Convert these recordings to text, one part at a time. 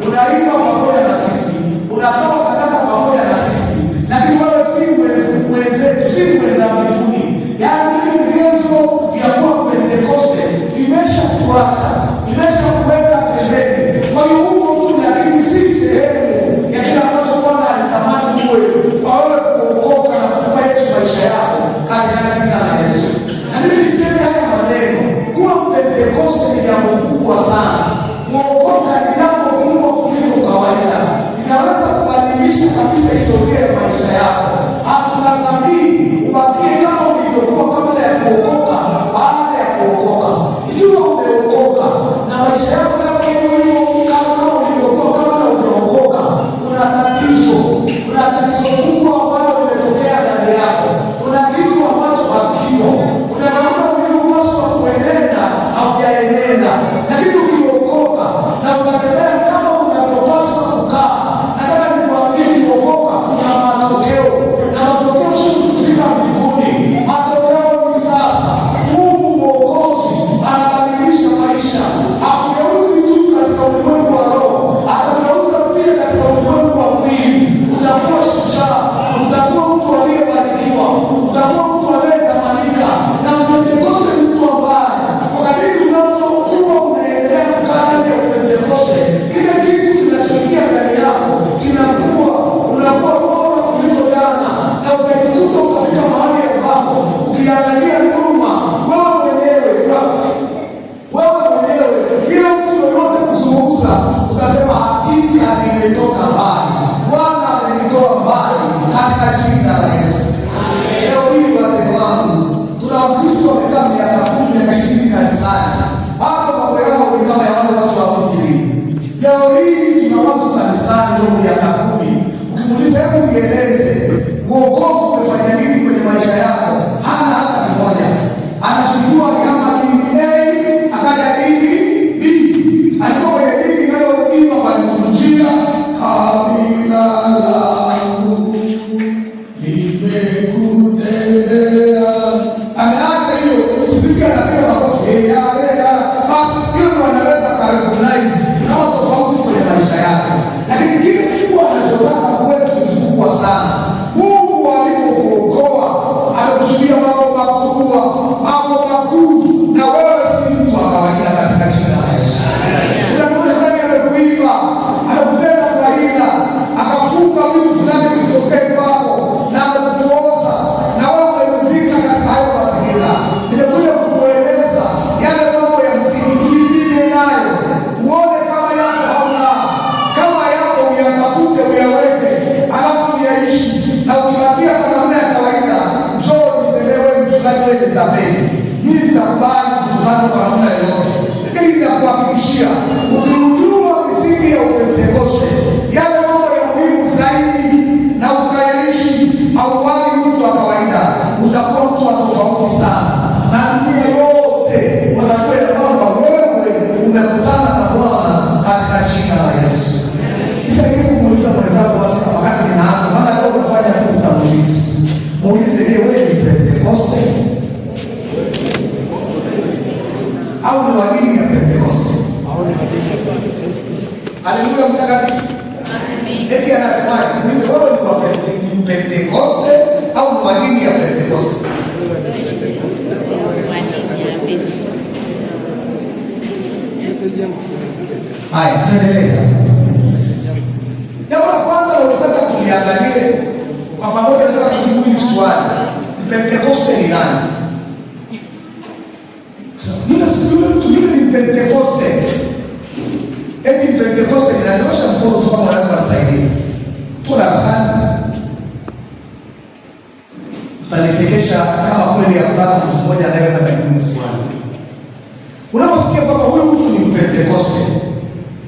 unaimba pamoja na sisi, unatoa sadaka pamoja na sisi, lakini wewe si mwenzetu, si mwenda mbinguni. Yaani ile vigezo vya kuwa Pentekoste imeshakuacha, imeshakuweka pembeni. Kwa hiyo huko tu, lakini si sehemu ya kile ambacho Bwana alitamani uwe kwa wewe kuokoka na kupa Yesu maisha yako katika jina la Yesu. Na mimi niseme haya maneno, kuwa Pentekoste ni jambo kubwa sana. Kuokoka ni jambo kubwa kuliko kawaida. Inaweza kubadilisha kabisa historia ya maisha yako. Hatutazamii ubakie kama ulivyokuwa kabla ya kuokoka, baada ya kuokoka. Ikiwa umeokoka na maisha yako yako hivyo kama ulivyokuwa kabla hujaokoka, kuna tatizo kubwa ambalo limetokea ndani yako. Kuna kitu ambacho hakipo. Kuna namna uliopaswa kuenenda haujaenenda. Lakini ukiokoka na ukatembea kama unavyopaswa kukaa, nataka nikuambie kuokoka kuna matokeo, na matokeo si kufika mbinguni. Matokeo ni sasa. Mungu Mwokozi anabadilisha maisha. Hakugeuzi tu katika ulimwengu wa roho, atageuza pia katika ulimwengu wa mwili. Utakuwa shujaa, utakuwa mtu aliyebarikiwa, utakuwa mtu aliyetamanika. Na Pentekoste ni mtu ambaye kwa kadiri unapokuwa unaendelea kukaa ndani ya Pentekoste, kile kitu kinachoingia ndani yako unakuwa bora kuliko jana, na utajikuta ukafika mahali ambapo ukiangalia nyuma wewe mwenyewe bila mtu yoyote kuzungumza utasema hakika nimetoka mbali. Bwana amenitoa mbali katika jina la Yesu. Leo hii wazee wangu, tuna Wakristo wamekaa miaka 10 miaka 20 kanisani, bado mambo yao ni kama ya wale watu wa Misri. Leo hii tuna watu kanisani leo miaka 10, ukimuuliza hebu nieleze uokovu umefanya nini kwenye maisha yako, hana hata kimoja. Anachojua kama dini A akaja dini B, alikuwa kwenye dini inayoimba walimtujia kabila langu limekutendea. Ameacha hiyo, sisi anapiga makofi basi, hiyo wanaweza kurecognize kama tofauti kwenye maisha yake. Lakini kile kikubwa anachotaka kwetu ni kikubwa sana. Mungu alipokuokoa amekusudia mambo makubwa, mambo makuu, na wewe si mtu wa kawaida katika jina la Yesu. Kuna mtu fulani amekuiba, amekutenda kwa hila, akafunga vitu fulani visitokee kwako na amekuoza, na wewe umemzika katika hayo mazingira. Nimekuja kukueleza yale mambo ya msingi, kimbie nayo, uone kama yako hauna, kama yako uyatafute, uyaweke, alafu uyaishi. Na ukibakia kwa namna ya kawaida, njoo nisemewe mchungaji wewe nitapeli, mimi nitakubali kutokana kwa namna yoyote. Lakini ninakuhakikishia ukijua misingi ya Pentekoste, yale mambo ya muhimu zaidi, na ukayaishi, hauwali mtu wa kawaida, utakuwa mtu wa tofauti sana, na dunia yote watajua ya kwamba wewe umekutana na Bwana katika jina la Yesu. Sasa hivi kumuuliza mwenzako basi, wakati ninaanza, maana leo unafanya tu utangulizi, muulize wewe ni Pentekoste au ni wa dini ya Pentekoste? Haleluya mtakatifu. Amen. Eti anasemaje? Muulize wewe ni wa Pentekoste au ni wa dini ya Pentekoste? Haya, tuendelee sasa. Jambo la kwanza nataka tuliangalie kwa pamoja, nataka kujibu hili swali. Pentekoste ni nani? Yule ni Pentekoste. Eti Pentekoste ni nani? Osha mkono tu kama unaweza kusaidia. Tuko darasani. Tutanichekesha kama kweli hakuna mtu mmoja anaweza kujibu swali. Unaposikia kwamba huyu mtu ni Pentekoste,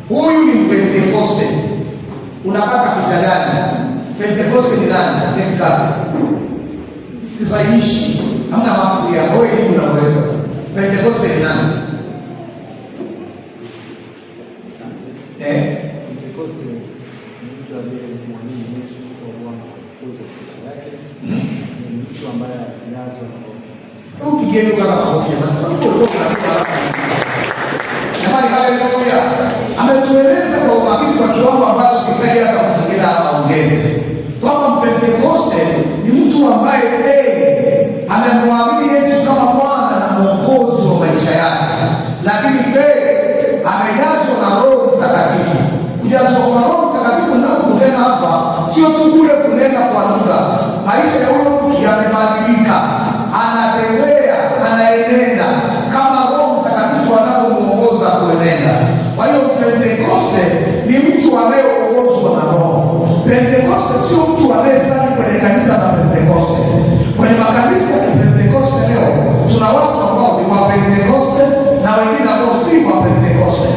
huyu ni Pentekoste, unapata picha gani? Pentekoste ni nani? Tekitaka sisaishi, hamna maksi ya wewe hivi unaweza. Pentekoste ni nani? Pentekoste ni mtu aliyemwamini Yesu kwa Bwana kukuza maisha yake. Ni mtu ambaye alianza na upigeni kama makofi basi. Jamani, haleluya. Ametueleza kwa umakini kwa kiwango ambacho sikaji hata mwingine aongeze, kwamba Mpentekoste ni mtu ambaye amemwamini Yesu kama Bwana na Mwokozi wa maisha yake, lakini amejazwa na Roho Mtakatifu. Kujazwa kwa Roho Mtakatifu ninapokunena hapa sio tu kule kunena kwa lugha. Maisha ya huyo mtu yamebadilika, anatembea, anaenenda kama Roho Mtakatifu anapomuongoza kuenenda. Kwa hiyo Pentekoste ni mtu anayeongozwa na Roho. Pentekoste sio mtu anayesali kwenye kanisa la Pentekoste. Kwenye makanisa ya Pentekoste leo tuna watu ambao ni wa Pentekoste na wengine ambao si wa Pentekoste.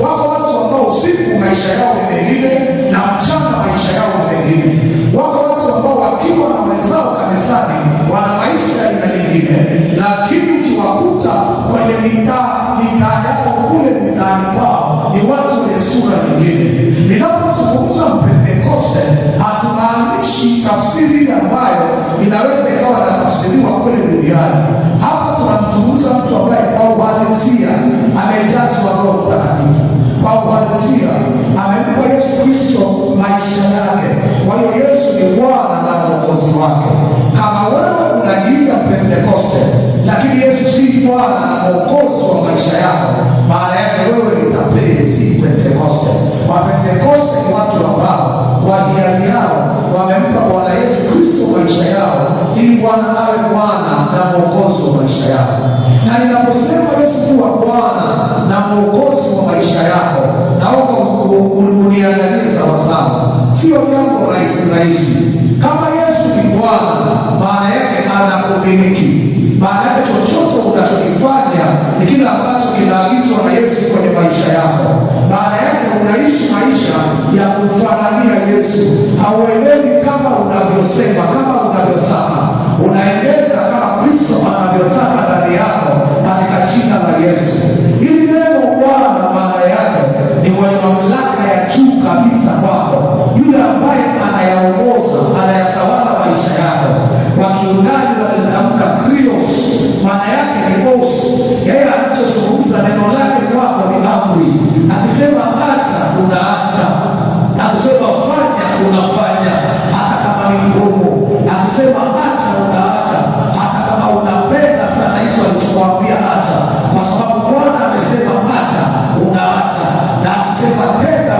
Wako watu ambao usiku maisha yao ni mengine na mchana maisha yao ni mengine. Wako watu ambao wakiwa na wenzao kanisani wana maisha ya aina nyingine, lakini ukiwakuta kwenye mitaa yao kule mitaani kwao ni watu wenye sura nyingine. Ninapozungumza Pentekoste hatumaanishi tafsiri ambayo inaweza ikawa na tafsiriwa kule duniani. Hapa tunamzungumza mtu ambaye kwa uhalisia amejazwa Roho Mtakatifu, kwa uhalisia amempa Yesu Kristo maisha yake. Kwa hiyo Yesu ni Bwana na Mwokozi wake. Kama wewe unajiita Pentekoste lakini Yesu si Bwana na Mwokozi wa maisha yako, maana yake wewe ni tapeli, si Pentekoste. Wa Pentekoste ni watu ambao kwa hiari yao wamempa Bwana Yesu Kristo maisha yao ili Bwana awe Bwana na Mwokozi wa maisha yao. Na ninaposema Yesu kuwa Bwana na Mwokozi wa maisha yako, naomba uniangalie sawasawa. Sio jambo rahisi. Kama Yesu ni Bwana, maana yake anakumiliki. Maana yake chochote unachokifanya ni kile ambacho kinaagizwa na Yesu kwenye maisha yako. Maana yake unaishi maisha ya kumfanania Yesu. Hauenendi kama unavyosema, kama unavyotaka. Unaenenda kama Kristo anavyotaka ndani yako, katika jina la Yesu. Hili neno Bwana maana yake ni mwenye mamlaka ya juu kabisa kwako, yule ambaye anayaongoza, anayatawala maisha yako. Kwa Kiunani wanatamka Krios, maana yake ni boss. Yeye anachozungumza neno lake kwako ni amri. Akisema acha, unaacha. Akisema fanya, unafanya, hata kama ni ngumu. Akisema acha, unaacha, hata kama unapenda sana hicho alichokuambia acha, kwa sababu Bwana amesema acha, unaacha. Na akisema tenda,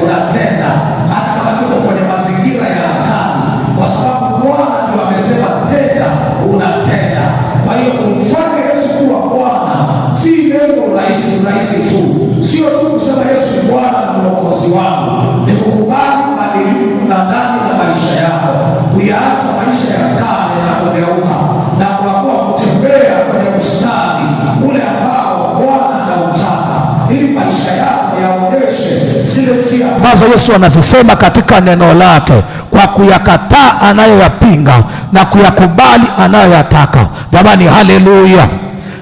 unatenda, hata kama kiko kwenye mazingira ya hatari, kwa sababu Bwana ndio amesema tenda, unatenda. Kwa hiyo kumfanya Yesu kuwa Bwana si neno rahisi tu. Sio tu kusema Yesu ni Bwana na Mwokozi wangu, ni kukubali mabadiliko na ndani ya maisha yako, kuyaacha maisha ya kale na kugeuka na kuamua kutembea kwenye mstari ule ambao Bwana anautaka, ili maisha yako yaonyeshe zile njia ambazo Yesu anazisema katika neno lake, kwa kuyakataa anayoyapinga na kuyakubali anayoyataka. Jamani, haleluya!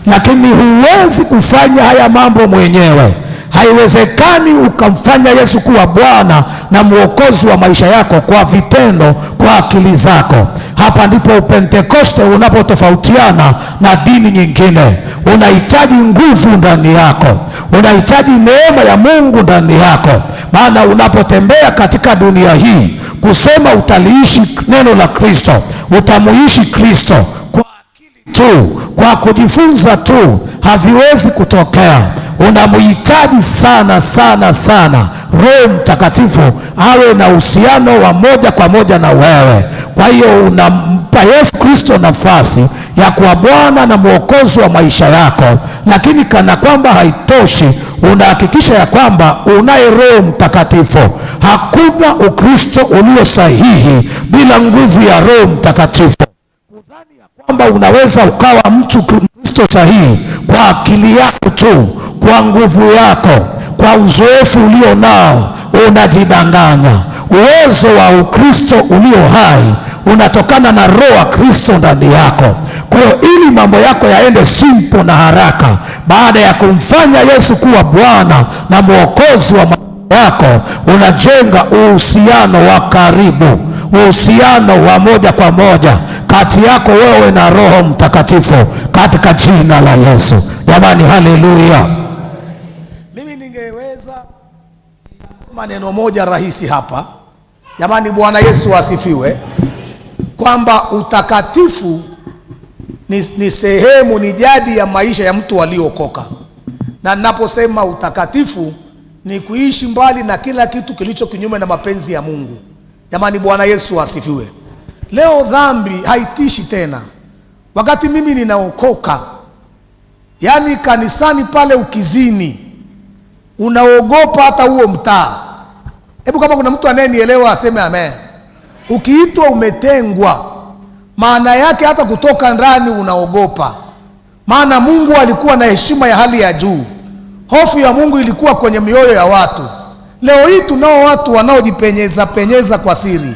Lakini huwezi kufanya haya mambo mwenyewe. Haiwezekani ukamfanya Yesu kuwa Bwana na Mwokozi wa maisha yako kwa vitendo, kwa akili zako. Hapa ndipo Pentekoste unapotofautiana na dini nyingine. Unahitaji nguvu ndani yako, unahitaji neema ya Mungu ndani yako. Maana unapotembea katika dunia hii, kusema utaliishi neno la Kristo, utamuishi Kristo kwa akili tu, kwa kujifunza tu, haviwezi kutokea. Unamhitaji sana Roho Mtakatifu awe na uhusiano wa moja kwa moja na wewe. Kwa hiyo unampa Yesu Kristo nafasi ya kuwa Bwana na Mwokozi wa maisha yako. Lakini kana kwamba haitoshi, unahakikisha ya kwamba unaye Roho Mtakatifu. Hakuna Ukristo ulio sahihi bila nguvu ya Roho Mtakatifu. Udhani ya kwamba unaweza ukawa mtu Kristo sahihi kwa akili yako tu, kwa nguvu yako, kwa uzoefu ulio nao, unajidanganya. Uwezo wa Ukristo ulio hai unatokana na Roho wa Kristo ndani yako. Kwa hiyo ili mambo yako yaende simple na haraka, baada ya kumfanya Yesu kuwa Bwana na Mwokozi wa maisha yako, unajenga uhusiano wa karibu, uhusiano wa moja kwa moja kati yako wewe na Roho Mtakatifu, katika jina la Yesu. Jamani, haleluya! Mimi ningeweza Maneno moja rahisi hapa. Jamani, Bwana Yesu asifiwe. Kwamba utakatifu ni sehemu, ni jadi ya maisha ya mtu aliokoka. Na ninaposema utakatifu ni kuishi mbali na kila kitu kilicho kinyume na mapenzi ya Mungu. Jamani, Bwana Yesu asifiwe. Leo dhambi haitishi tena. Wakati mimi ninaokoka, yani kanisani pale ukizini, unaogopa hata huo mtaa. Hebu kama kuna mtu anayenielewa aseme amen. Ukiitwa umetengwa, maana yake hata kutoka ndani unaogopa. Maana Mungu alikuwa na heshima ya hali ya juu. Hofu ya Mungu ilikuwa kwenye mioyo ya watu. Leo hii tunao watu wanaojipenyeza kwa siri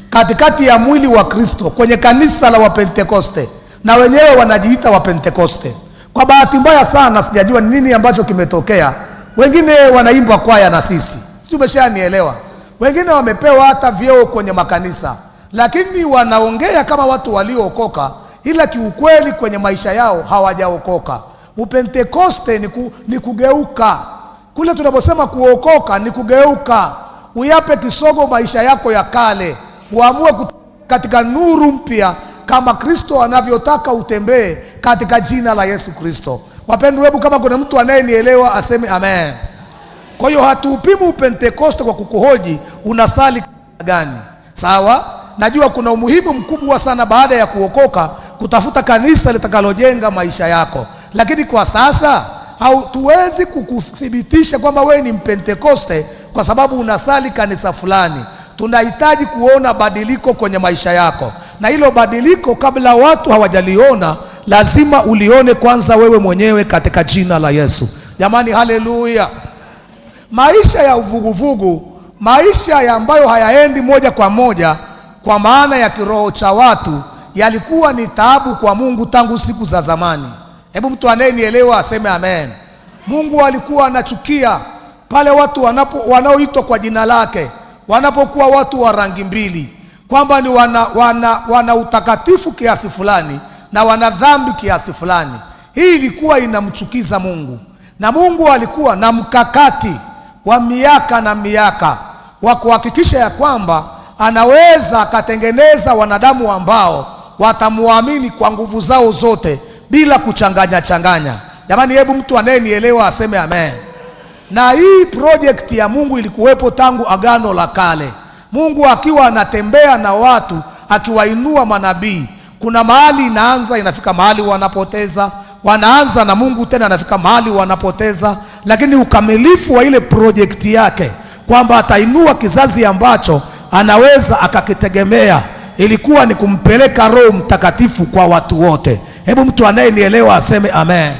katikati ya mwili wa Kristo kwenye kanisa la Wapentekoste, na wenyewe wanajiita Wapentekoste. Kwa bahati mbaya sana sijajua ni nini ambacho kimetokea. Wengine wanaimba kwaya na sisi, sisi umeshanielewa. Wengine wamepewa hata vyeo kwenye makanisa, lakini wanaongea kama watu waliookoka, ila kiukweli kwenye maisha yao hawajaokoka. Upentekoste ni kugeuka. Kule tunaposema kuokoka ni kugeuka. Uyape kisogo maisha yako ya kale, uamue katika nuru mpya kama Kristo anavyotaka utembee katika jina la Yesu Kristo. Wapendwa, hebu kama kuna mtu anayenielewa aseme amen. Kwa hiyo hatuupimu upentekoste kwa kukuhoji unasali gani. Sawa? Najua kuna umuhimu mkubwa sana baada ya kuokoka kutafuta kanisa litakalojenga maisha yako. Lakini kwa sasa hatuwezi kukuthibitisha kwamba wewe ni mpentekoste kwa sababu unasali kanisa fulani. Tunahitaji kuona badiliko kwenye maisha yako. Na hilo badiliko kabla watu hawajaliona, lazima ulione kwanza wewe mwenyewe katika jina la Yesu. Jamani, haleluya. Maisha ya uvuguvugu, maisha ya ambayo hayaendi moja kwa moja kwa maana ya kiroho cha watu, yalikuwa ni taabu kwa Mungu tangu siku za zamani. Hebu mtu anayenielewa aseme amen. Mungu alikuwa anachukia pale watu wanaoitwa kwa jina lake wanapokuwa watu wa rangi mbili, kwamba ni wana utakatifu kiasi fulani na wana dhambi kiasi fulani. Hii ilikuwa inamchukiza Mungu, na Mungu alikuwa na mkakati wa miaka na miaka wa kuhakikisha ya kwamba anaweza akatengeneza wanadamu ambao watamuamini kwa nguvu zao zote bila kuchanganya. Jamani, hebu mtu anayenielewa aseme amen. Na hii project ya Mungu ilikuwepo tangu Agano la Kale. Mungu akiwa anatembea na watu, akiwainua manabii. Kuna mahali inaanza, inafika mahali wanapoteza, wanaanza na Mungu tena anafika mahali wanapoteza, lakini ukamilifu wa ile project yake kwamba atainua kizazi ambacho anaweza akakitegemea, ilikuwa ni kumpeleka Roho Mtakatifu kwa watu wote. Hebu mtu anayenielewa aseme amen.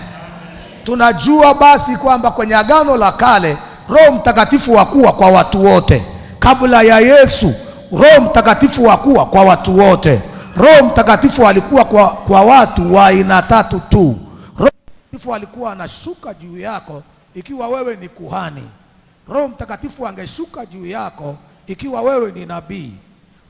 Tunajua basi kwamba kwenye Agano la Kale Roho Mtakatifu hakuwa kwa watu wote. Kabla ya Yesu Roho Mtakatifu hakuwa kwa watu wote. Roho Mtakatifu alikuwa kwa watu wa aina tatu tu. Roho Mtakatifu alikuwa anashuka juu yako ikiwa wewe ni kuhani. Roho Mtakatifu angeshuka juu yako ikiwa wewe ni nabii.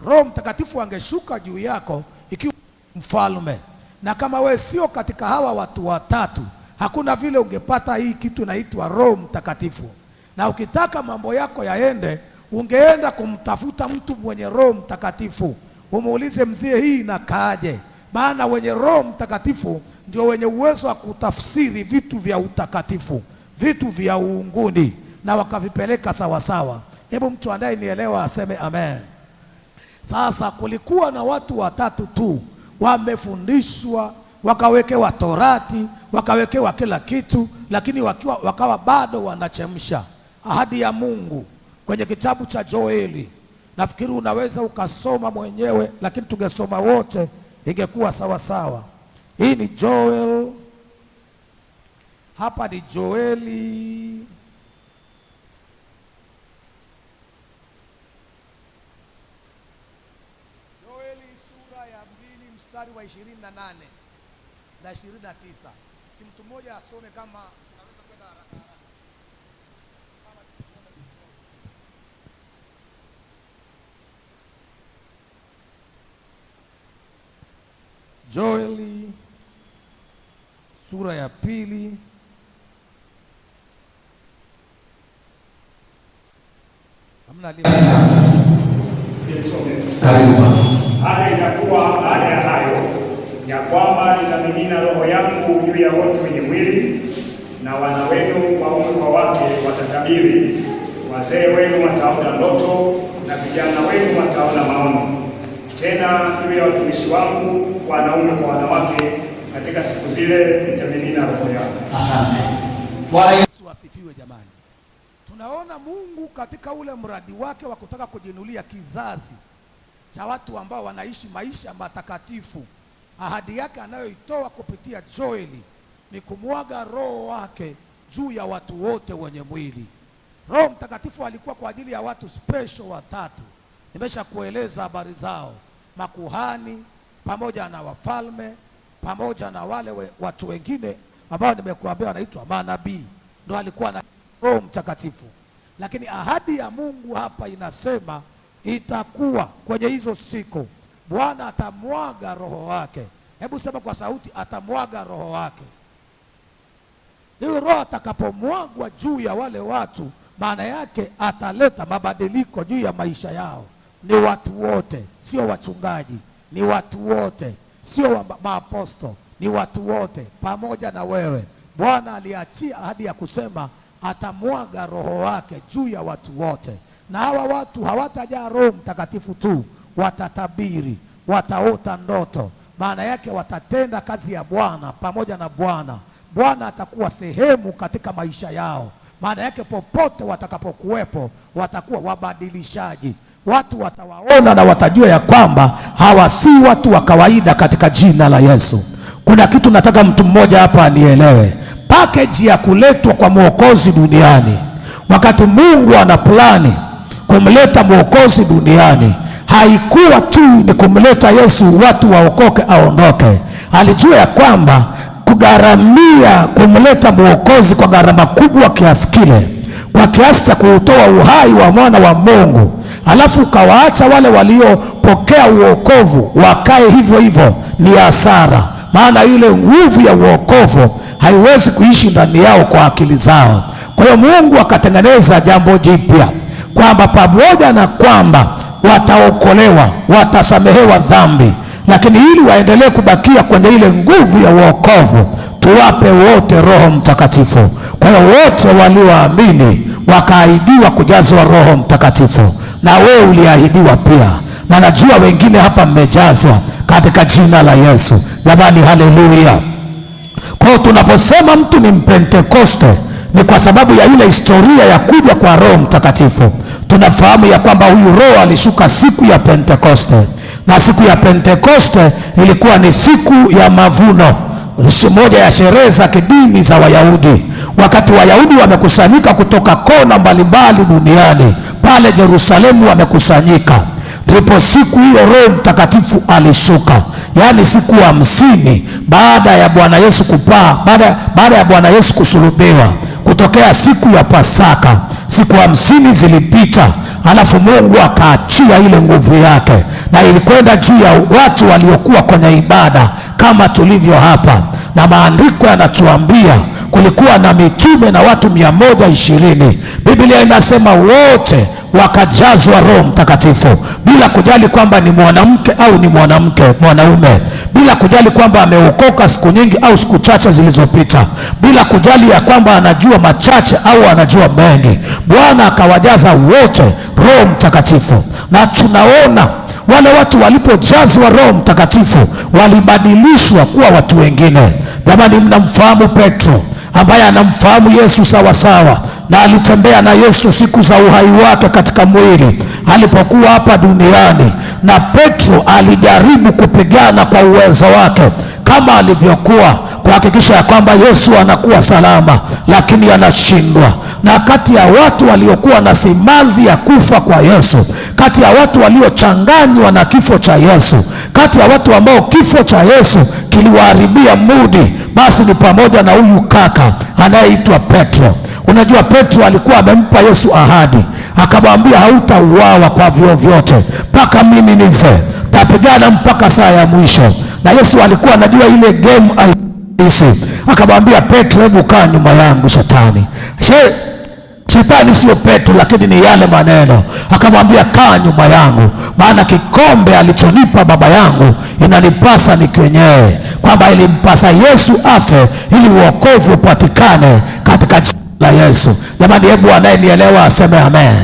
Roho Mtakatifu angeshuka juu yako ikiwa mfalme. Na kama wewe sio katika hawa watu watatu, hakuna vile ungepata hii kitu inaitwa Roho Mtakatifu. Na ukitaka mambo yako yaende, ungeenda kumtafuta mtu mwenye Roho Mtakatifu, umuulize mzee, hii inakaaje? Maana wenye Roho Mtakatifu ndio wenye uwezo wa kutafsiri vitu vya utakatifu, vitu vya uunguni, na wakavipeleka sawa sawa. Hebu mtu anayenielewa aseme amen. Sasa kulikuwa na watu watatu tu wamefundishwa, wakawekewa Torati, wakawekewa kila kitu, lakini wakawa bado wanachemsha ahadi ya Mungu kwenye kitabu cha Joeli. Nafikiri unaweza ukasoma mwenyewe, lakini tungesoma wote ingekuwa sawa sawa. Hii ni Joel, hapa ni Joeli sura ya 2 mstari wa 28 na 29. Si mtu mmoja asome kama naweza kwenda haraka haraka. Joeli sura ya 2 . Hata itakuwa baada ya hayo ya kwamba nitamimina Roho yangu juu ya wote wenye mwili, na wana wenu waume kwa wake watatabiri, wazee wenu wataona ndoto, na vijana wenu wataona maono. Tena juu ya watumishi wangu wanaume kwa wanawake, katika siku zile nitamimina Roho yangu. Asante. Bwana Yesu asifiwe. Jamani, tunaona Mungu katika ule mradi wake wa kutaka kujinulia kizazi cha watu ambao wanaishi maisha matakatifu. Ahadi yake anayoitoa kupitia Joeli ni kumwaga Roho wake juu ya watu wote wenye mwili. Roho Mtakatifu alikuwa kwa ajili ya watu special watatu. Nimesha kueleza habari zao: makuhani pamoja na wafalme pamoja na wale watu wengine ambao nimekuambia wanaitwa manabii. Ndio alikuwa na Roho Mtakatifu. Lakini ahadi ya Mungu hapa inasema itakuwa kwenye hizo siku Bwana atamwaga Roho wake. Hebu sema kwa sauti, atamwaga Roho wake. Hiyo Roho atakapomwagwa juu ya wale watu, maana yake ataleta mabadiliko juu ya maisha yao. Ni watu wote, sio wachungaji, ni watu wote, sio maaposto, ni watu wote pamoja na wewe. Bwana aliachia ahadi ya kusema atamwaga Roho wake juu ya watu wote, na hawa watu hawatajaa Roho Mtakatifu tu, watatabiri, wataota ndoto. Maana yake watatenda kazi ya Bwana pamoja na Bwana. Bwana atakuwa sehemu katika maisha yao. Maana yake popote watakapokuwepo watakuwa wabadilishaji. Watu watawaona na watajua ya kwamba hawa si watu wa kawaida katika jina la Yesu. Kuna kitu nataka mtu mmoja hapa anielewe. Package ya kuletwa kwa Mwokozi duniani, wakati Mungu ana plani kumleta Mwokozi duniani, haikuwa tu ni kumleta Yesu watu waokoke aondoke. Alijua ya kwamba kugharamia kumleta Mwokozi kwa gharama kubwa kiasi kile, kwa kiasi cha kuutoa uhai wa mwana wa Mungu, alafu ukawaacha wale waliopokea uokovu wakae hivyo hivyo, ni hasara. Maana ile nguvu ya uokovu haiwezi kuishi ndani yao kwa akili zao. Kwa hiyo Mungu akatengeneza jambo jipya, kwamba pamoja na kwamba wataokolewa, watasamehewa dhambi, lakini ili waendelee kubakia kwenye ile nguvu ya uokovu, tuwape wote Roho Mtakatifu. Kwa hiyo wote walioamini wakaahidiwa kujazwa Roho Mtakatifu, na wewe uliahidiwa pia, na najua wengine hapa mmejazwa katika jina la Yesu. Jamani, haleluya! Kwa hiyo tunaposema mtu ni Mpentekoste ni kwa sababu ya ile historia ya kuja kwa Roho Mtakatifu. Tunafahamu ya kwamba huyu Roho alishuka siku ya Pentekoste, na siku ya Pentekoste ilikuwa ni siku ya mavuno, moja ya sherehe za kidini za Wayahudi. Wakati Wayahudi wamekusanyika kutoka kona mbalimbali duniani, pale Yerusalemu wamekusanyika, ndipo siku hiyo Roho Mtakatifu alishuka. Yaani siku 50 baada ya Bwana Yesu kupaa, baada ya Bwana Yesu kusulubiwa, kutokea siku ya Pasaka, siku 50 zilipita, alafu Mungu akaachia ile nguvu yake, na ilikwenda juu ya watu waliokuwa kwenye ibada kama tulivyo hapa. Na maandiko yanatuambia kulikuwa na mitume na watu 120. Biblia inasema wote wakajazwa Roho Mtakatifu, bila kujali kwamba ni mwanamke au ni mwanaume, bila kujali kwamba ameokoka siku nyingi au siku chache zilizopita, bila kujali ya kwamba anajua machache au anajua mengi. Bwana akawajaza wote Roho Mtakatifu, na tunaona wale watu walipojazwa Roho Mtakatifu walibadilishwa kuwa watu wengine. Jamani, mnamfahamu Petro ambaye anamfahamu Yesu sawa sawa, na alitembea na Yesu siku za uhai wake katika mwili alipokuwa hapa duniani. Na Petro alijaribu kupigana kwa uwezo wake kama alivyokuwa kuhakikisha ya kwamba Yesu anakuwa salama, lakini anashindwa. Na kati ya watu waliokuwa na simanzi ya kufa kwa Yesu, kati ya watu waliochanganywa na kifo cha Yesu, kati ya watu ambao kifo cha Yesu kiliwaharibia mudi, basi ni pamoja na huyu kaka anayeitwa Petro. Unajua, Petro alikuwa amempa Yesu ahadi, akamwambia hautauawa kwa vyovyote mpaka mimi nife, tapigana mpaka saa ya mwisho. Na Yesu alikuwa anajua ile game aisi, akamwambia Petro, hebu kaa nyuma yangu shetani. Shetani sio Petro, lakini ni yale maneno. Akamwambia, kaa nyuma yangu, maana kikombe alichonipa baba yangu inanipasa nikinywe. Kwamba ilimpasa Yesu afe ili wokovu upatikane katika jina la Yesu. Jamani, hebu anayenielewa aseme amen.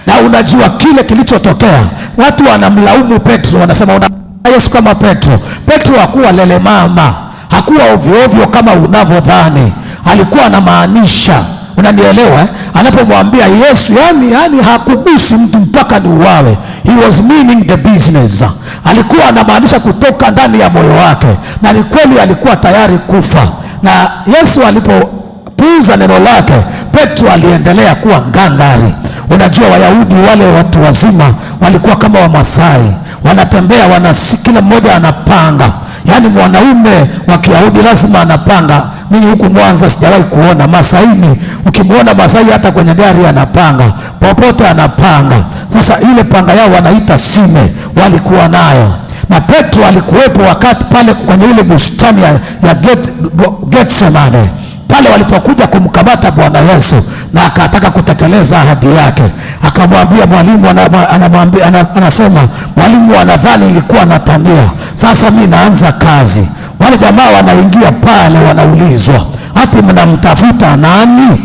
Na unajua kile kilichotokea, watu wanamlaumu Petro, wanasema una Yesu kama Petro. Petro hakuwa lele mama, hakuwa ovyo ovyo kama unavyodhani. Alikuwa anamaanisha, unanielewa anapomwambia Yesu, yani hakugusi mtu mpaka ni uwawe. He was meaning the business. Alikuwa anamaanisha kutoka ndani ya moyo wake, na ni kweli alikuwa tayari kufa. Na Yesu alipopuuza neno lake, Petro aliendelea kuwa ngangari. Unajua Wayahudi wale watu wazima walikuwa kama Wamasai, wanatembea kila mmoja anapanga. Yaani mwanaume wa Kiyahudi lazima anapanga. Mimi huku Mwanza sijawahi kuona Masaini. Ukimwona Masai hata kwenye gari anapanga, popote anapanga. Sasa ile panga yao wanaita sime, walikuwa nayo. Na Petro alikuwepo wakati pale kwenye ile bustani ya Getsemane, pale walipokuja kumkamata Bwana Yesu na akataka kutekeleza ahadi yake. Akamwambia mwalimu, anasema mwalimu anadhani nilikuwa natania, sasa mimi naanza kazi. Wale jamaa wanaingia pale, wanaulizwa, ati mnamtafuta nani?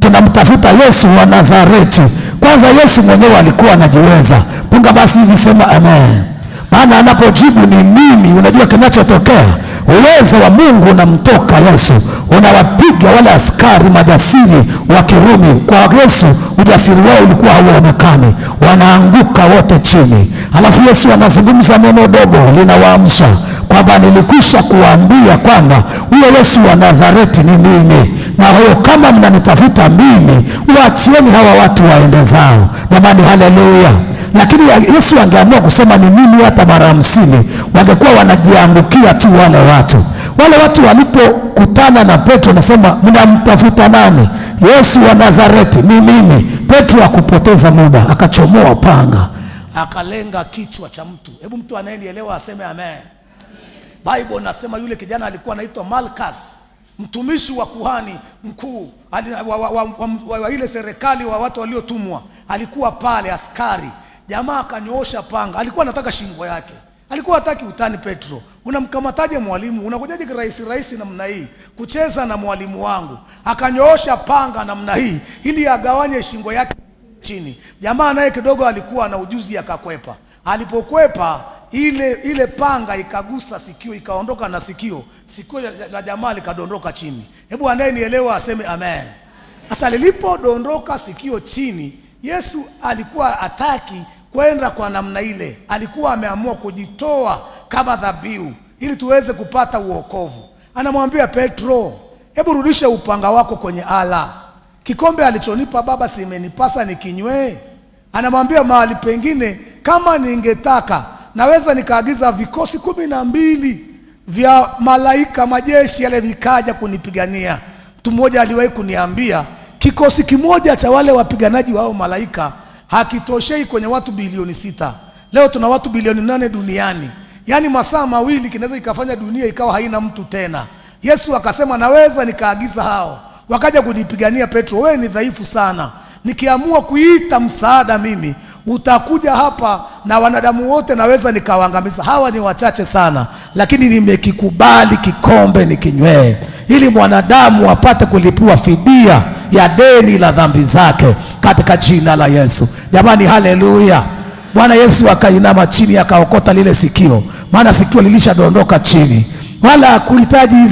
Tunamtafuta Yesu wa Nazareti. Kwanza Yesu mwenyewe alikuwa anajiweza. Punga basi hivi sema amen. Maana anapojibu ni mimi, unajua kinachotokea, uwezo wa Mungu unamtoka Yesu, unawapiga wale askari majasiri wa Kirumi. Kwa Yesu ujasiri wao ulikuwa hauonekani, wanaanguka wote chini. Alafu Yesu anazungumza neno dogo linawaamsha kwamba nilikwisha kuambia kwamba huyo Yesu wa Nazareti ni mimi, na huyo kama mnanitafuta mimi, waachieni hawa watu waende zao. Jamani, haleluya. Lakini Yesu angeamua kusema ni mimi hata mara 50, wangekuwa wanajiangukia tu wale watu. Wale watu walipokutana na Petro nasema, mnamtafuta nani? Yesu wa Nazareti ni mimi. Petro hakupoteza muda, akachomoa panga, akalenga kichwa cha mtu. Hebu mtu anayenielewa aseme amen. Bible nasema yule kijana alikuwa anaitwa Malkas, mtumishi wa kuhani mkuu wa ile serikali wa watu waliotumwa. Alikuwa pale askari. Jamaa akanyoosha panga, alikuwa anataka shingo yake. Alikuwa hataki utani. Petro, unamkamataje mwalimu? Unakujaje rahisi namna hii kucheza na mwalimu wangu? Akanyoosha panga namna hii ili agawanye shingo yake chini. Jamaa naye kidogo alikuwa na ujuzi, akakwepa. Alipokwepa ile panga ikagusa sikio, ikaondoka na sikio la jamaa likadondoka chini. Hebu anayenielewa aseme amen. Sasa lilipodondoka sikio chini, Yesu alikuwa hataki kwenda kwa namna ile. Alikuwa ameamua kujitoa kama dhabihu ili tuweze kupata uokovu. Anamwambia Petro, hebu rudisha upanga wako kwenye ala. Kikombe alichonipa baba si imenipasa nikinywe? Anamwambia mahali pengine, kama ningetaka naweza nikaagiza vikosi 12 vya malaika majeshi yale vikaja kunipigania. Mtu mmoja aliwahi kuniambia kikosi kimoja cha wale wapiganaji wao malaika hakitoshei kwenye watu bilioni 6. Leo tuna watu bilioni 8 duniani. Yaani masaa mawili kinaweza ikafanya dunia ikawa haina mtu tena. Yesu akasema naweza nikaagiza hao wakaja kunipigania. Petro, wewe ni dhaifu sana. Nikiamua kuita msaada mimi, utakuja hapa na wanadamu wote naweza nikawaangamiza. Hawa ni wachache sana, lakini nimekikubali kikombe nikinywe ili mwanadamu apate kulipiwa fidia ya deni la dhambi zake katika jina la Yesu. Jamani, haleluya. Bwana Yesu akainama chini akaokota lile sikio, maana sikio lilishadondoka chini. Wala kuhitaji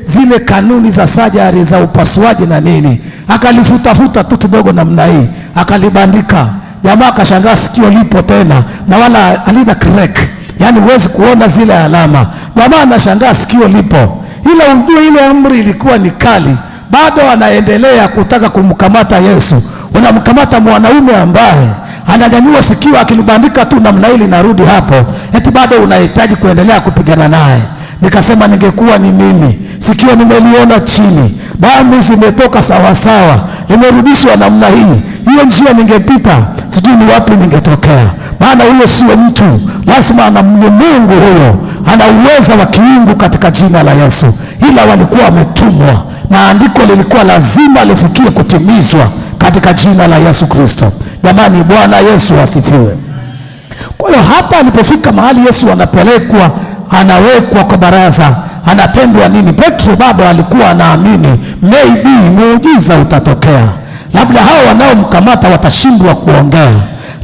zile kanuni za sajari za upasuaji na nini. Akalifuta tu kidogo namna hii, akalibandika. Jamaa akashangaa sikio lipo tena na wala halina crack. Yaani huwezi kuona zile alama. Jamaa anashangaa sikio lipo. Ila ujue ile amri ilikuwa ni kali. Bado anaendelea kutaka kumkamata Yesu. Unamkamata mwanaume ambaye ananyanyua sikio akilibandika tu namna ile narudi hapo. Eti bado unahitaji kuendelea kupigana naye. Nikasema ningekuwa ni mimi, sikio nimeliona chini, damu zimetoka sawa sawa, nimerudishwa namna hii, hiyo njia ningepita sijui ni wapi ningetokea. Maana huyo sio mtu, lazima ana Mungu. Huyo ana uwezo wa kiungu katika jina la Yesu. Ila walikuwa wametumwa na andiko lilikuwa lazima lifikie kutimizwa katika jina la Yesu Kristo. Jamani, Bwana Yesu asifiwe. Kwa hiyo hapa alipofika mahali Yesu anapelekwa, anawekwa kwa baraza, anatendwa nini? Petro bado alikuwa anaamini maybe muujiza utatokea, labda hao wanaomkamata watashindwa kuongea,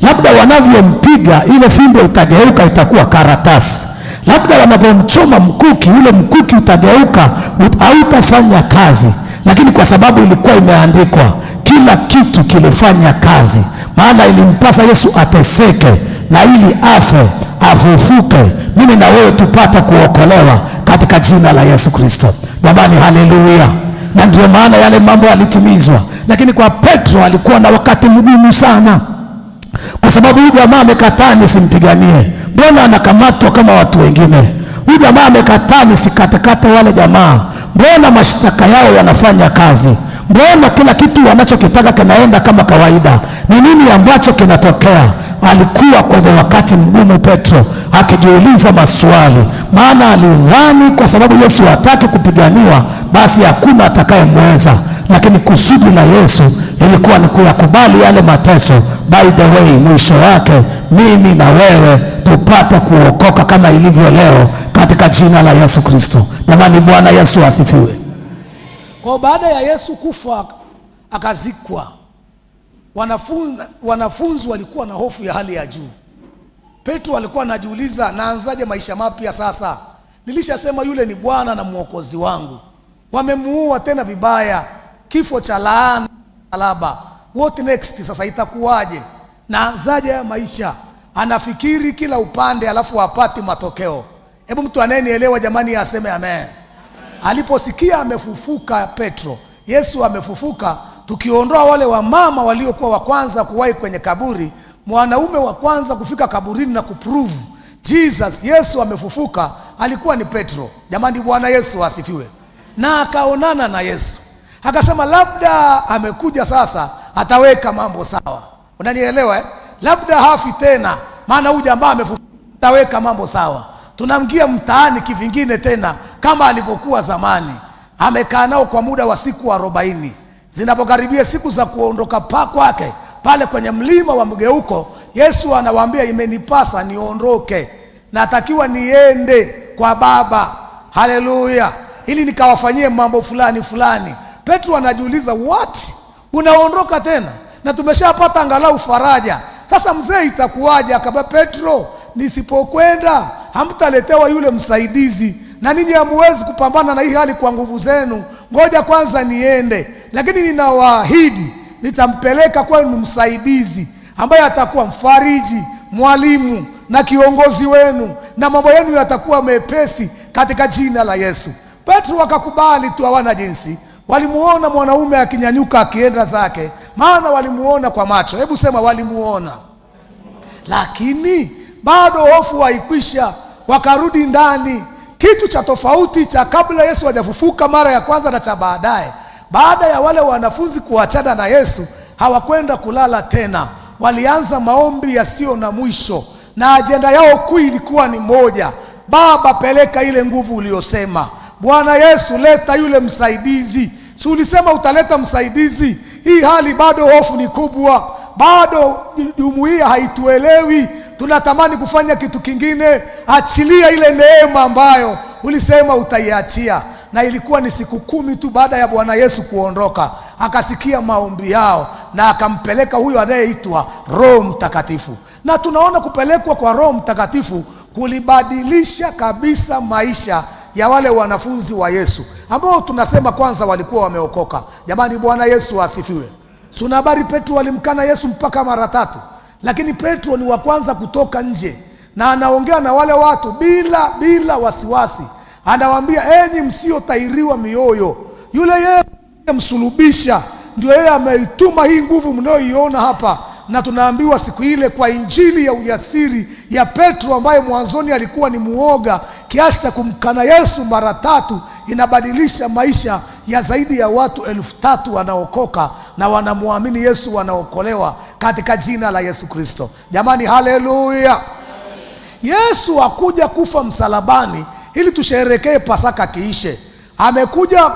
labda wanavyompiga ile fimbo itageuka itakuwa karatasi, labda wanapomchoma mkuki ule mkuki utageuka hautafanya kazi. Lakini kwa sababu ilikuwa imeandikwa, kila kitu kilifanya kazi, maana ilimpasa Yesu ateseke na ili afe afufuke, mimi na wewe tupata kuokolewa katika jina la Yesu Kristo. Jamani, haleluya. Na ndio maana yale mambo yalitimizwa. Lakini kwa Petro alikuwa na wakati mgumu sana, kwa sababu huyu jamaa amekataa nisimpiganie. Mbona anakamatwa kama watu wengine? Huyu jamaa amekataa nisikatekate wale jamaa. Mbona mashtaka yao yanafanya kazi? Mbona kila kitu wanachokitaka kinaenda kama kawaida? Ni nini ambacho kinatokea? Alikuwa kwenye wakati mgumu Petro, akijiuliza maswali, maana alidhani kwa sababu Yesu hataki kupiganiwa basi hakuna atakayemweza. Lakini kusudi la Yesu ilikuwa ni kuyakubali yale mateso. By the way, mwisho wake mimi na wewe tupate kuokoka kama ilivyo leo katika jina la Yesu Kristo. Jamani, Bwana Yesu asifiwe. Kwa baada ya Yesu kufa akazikwa, wanafunzi walikuwa na hofu ya hali ya juu. Petro alikuwa anajiuliza, naanzaje maisha mapya sasa? Nilishasema yule ni Bwana na Mwokozi wangu. Wamemuua tena vibaya, kifo cha laana, alaba. What next? Sasa itakuwaje? Naanzaje haya maisha? Anafikiri kila upande alafu hapati matokeo. Hebu mtu anayenielewa jamani aseme amen. Aliposikia amefufuka Petro, Yesu amefufuka, tukiondoa wale wamama waliokuwa wa kwanza kuwahi kwenye kaburi, mwanaume wa kwanza kufika kaburini na kuprove Jesus, Yesu amefufuka, alikuwa ni Petro. Jamani, Bwana Yesu asifiwe. Na akaonana na Yesu, akasema labda amekuja sasa ataweka mambo sawa. Unanielewa eh? Labda hafi tena, maana huyu jamaa amefufuka, ataweka mambo sawa. Tunamgia mtaani kivingine tena kama alivyokuwa zamani. Amekaa nao kwa muda wa siku 40. Zinapokaribia siku za kuondoka kwake pale kwenye mlima wa mgeuko, Yesu anawaambia imenipasa niondoke, natakiwa niende kwa Baba, haleluya, ili nikawafanyie mambo fulani fulani. Petro anajiuliza, what? Unaondoka tena? Na tumeshapata angalau faraja. Sasa mzee itakuwaje? Akaba, Petro, nisipokwenda hamtaletewa yule msaidizi, na ninyi hamuwezi kupambana na hii hali kwa nguvu zenu. Ngoja kwanza niende, lakini ninawaahidi nitampeleka kwenu msaidizi ambaye atakuwa mfariji, mwalimu na kiongozi wenu, na mambo yenu yatakuwa mepesi katika jina la Yesu. Petro akakubali tu, hawana jinsi. Walimuona mwanaume akinyanyuka akienda zake, maana walimuona kwa macho. Hebu sema walimuona. Lakini bado hofu haikwisha, wakarudi ndani. Kitu cha tofauti cha kabla Yesu hajafufuka mara ya kwanza na cha baadaye. Baada ya wale wanafunzi kuachana na Yesu, hawakwenda kulala tena. Walianza maombi yasiyo na mwisho, na ajenda yao kuu ilikuwa ni moja: Baba, peleka ile nguvu uliyosema. Bwana Yesu, leta yule msaidizi. Si ulisema utaleta msaidizi? Hii hali bado hofu ni kubwa, bado jumuiya haituelewi, tunatamani kufanya kitu kingine. Achilia ile neema ambayo ulisema utaiachia. Na ilikuwa ni siku 10 tu baada ya Bwana Yesu kuondoka, akasikia maombi yao na akampeleka huyo anayeitwa Roho Mtakatifu. Na tunaona kupelekwa kwa Roho Mtakatifu kulibadilisha kabisa maisha ya wale wanafunzi wa Yesu ambao tunasema kwanza walikuwa wameokoka. Jamani, Bwana Yesu asifiwe. Suna habari Petro alimkana Yesu mpaka mara 3, lakini Petro ni wa kwanza kutoka nje na anaongea na wale watu bila wasiwasi. Anawaambia, enyi msiotairiwa mioyo, yule yeye msulubisha ndio yeye ameituma hii nguvu mnayoiona hapa. Na tunaambiwa siku ile kwa injili ya ujasiri ya Petro, ambaye mwanzoni alikuwa ni muoga kiasi cha kumkana Yesu mara 3, inabadilisha maisha ya zaidi ya watu 3,000 wanaokoka na wanamwamini Yesu, wanaokolewa katika jina la Yesu Kristo. Jamani, haleluya. Yesu hakuja kufa msalabani ili tusherekee Pasaka kiishe. Amekuja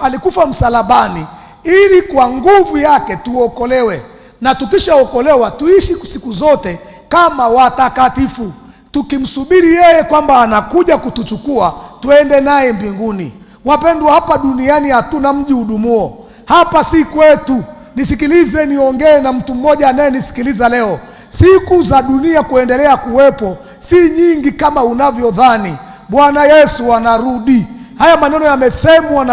alikufa msalabani ili kwa nguvu yake tuokolewe, na tukishaokolewa tuishi siku zote kama watakatifu, tukimsubiri yeye kwamba anakuja kutuchukua tuende naye mbinguni. Wapendwa, hapa duniani hatuna mji udumuo. Hapa si kwetu. Nisikilize, niongee na mtu mmoja anayenisikiliza leo. Siku za dunia kuendelea kuwepo si nyingi kama unavyodhani. Bwana Yesu anarudi. Haya maneno yamesemwa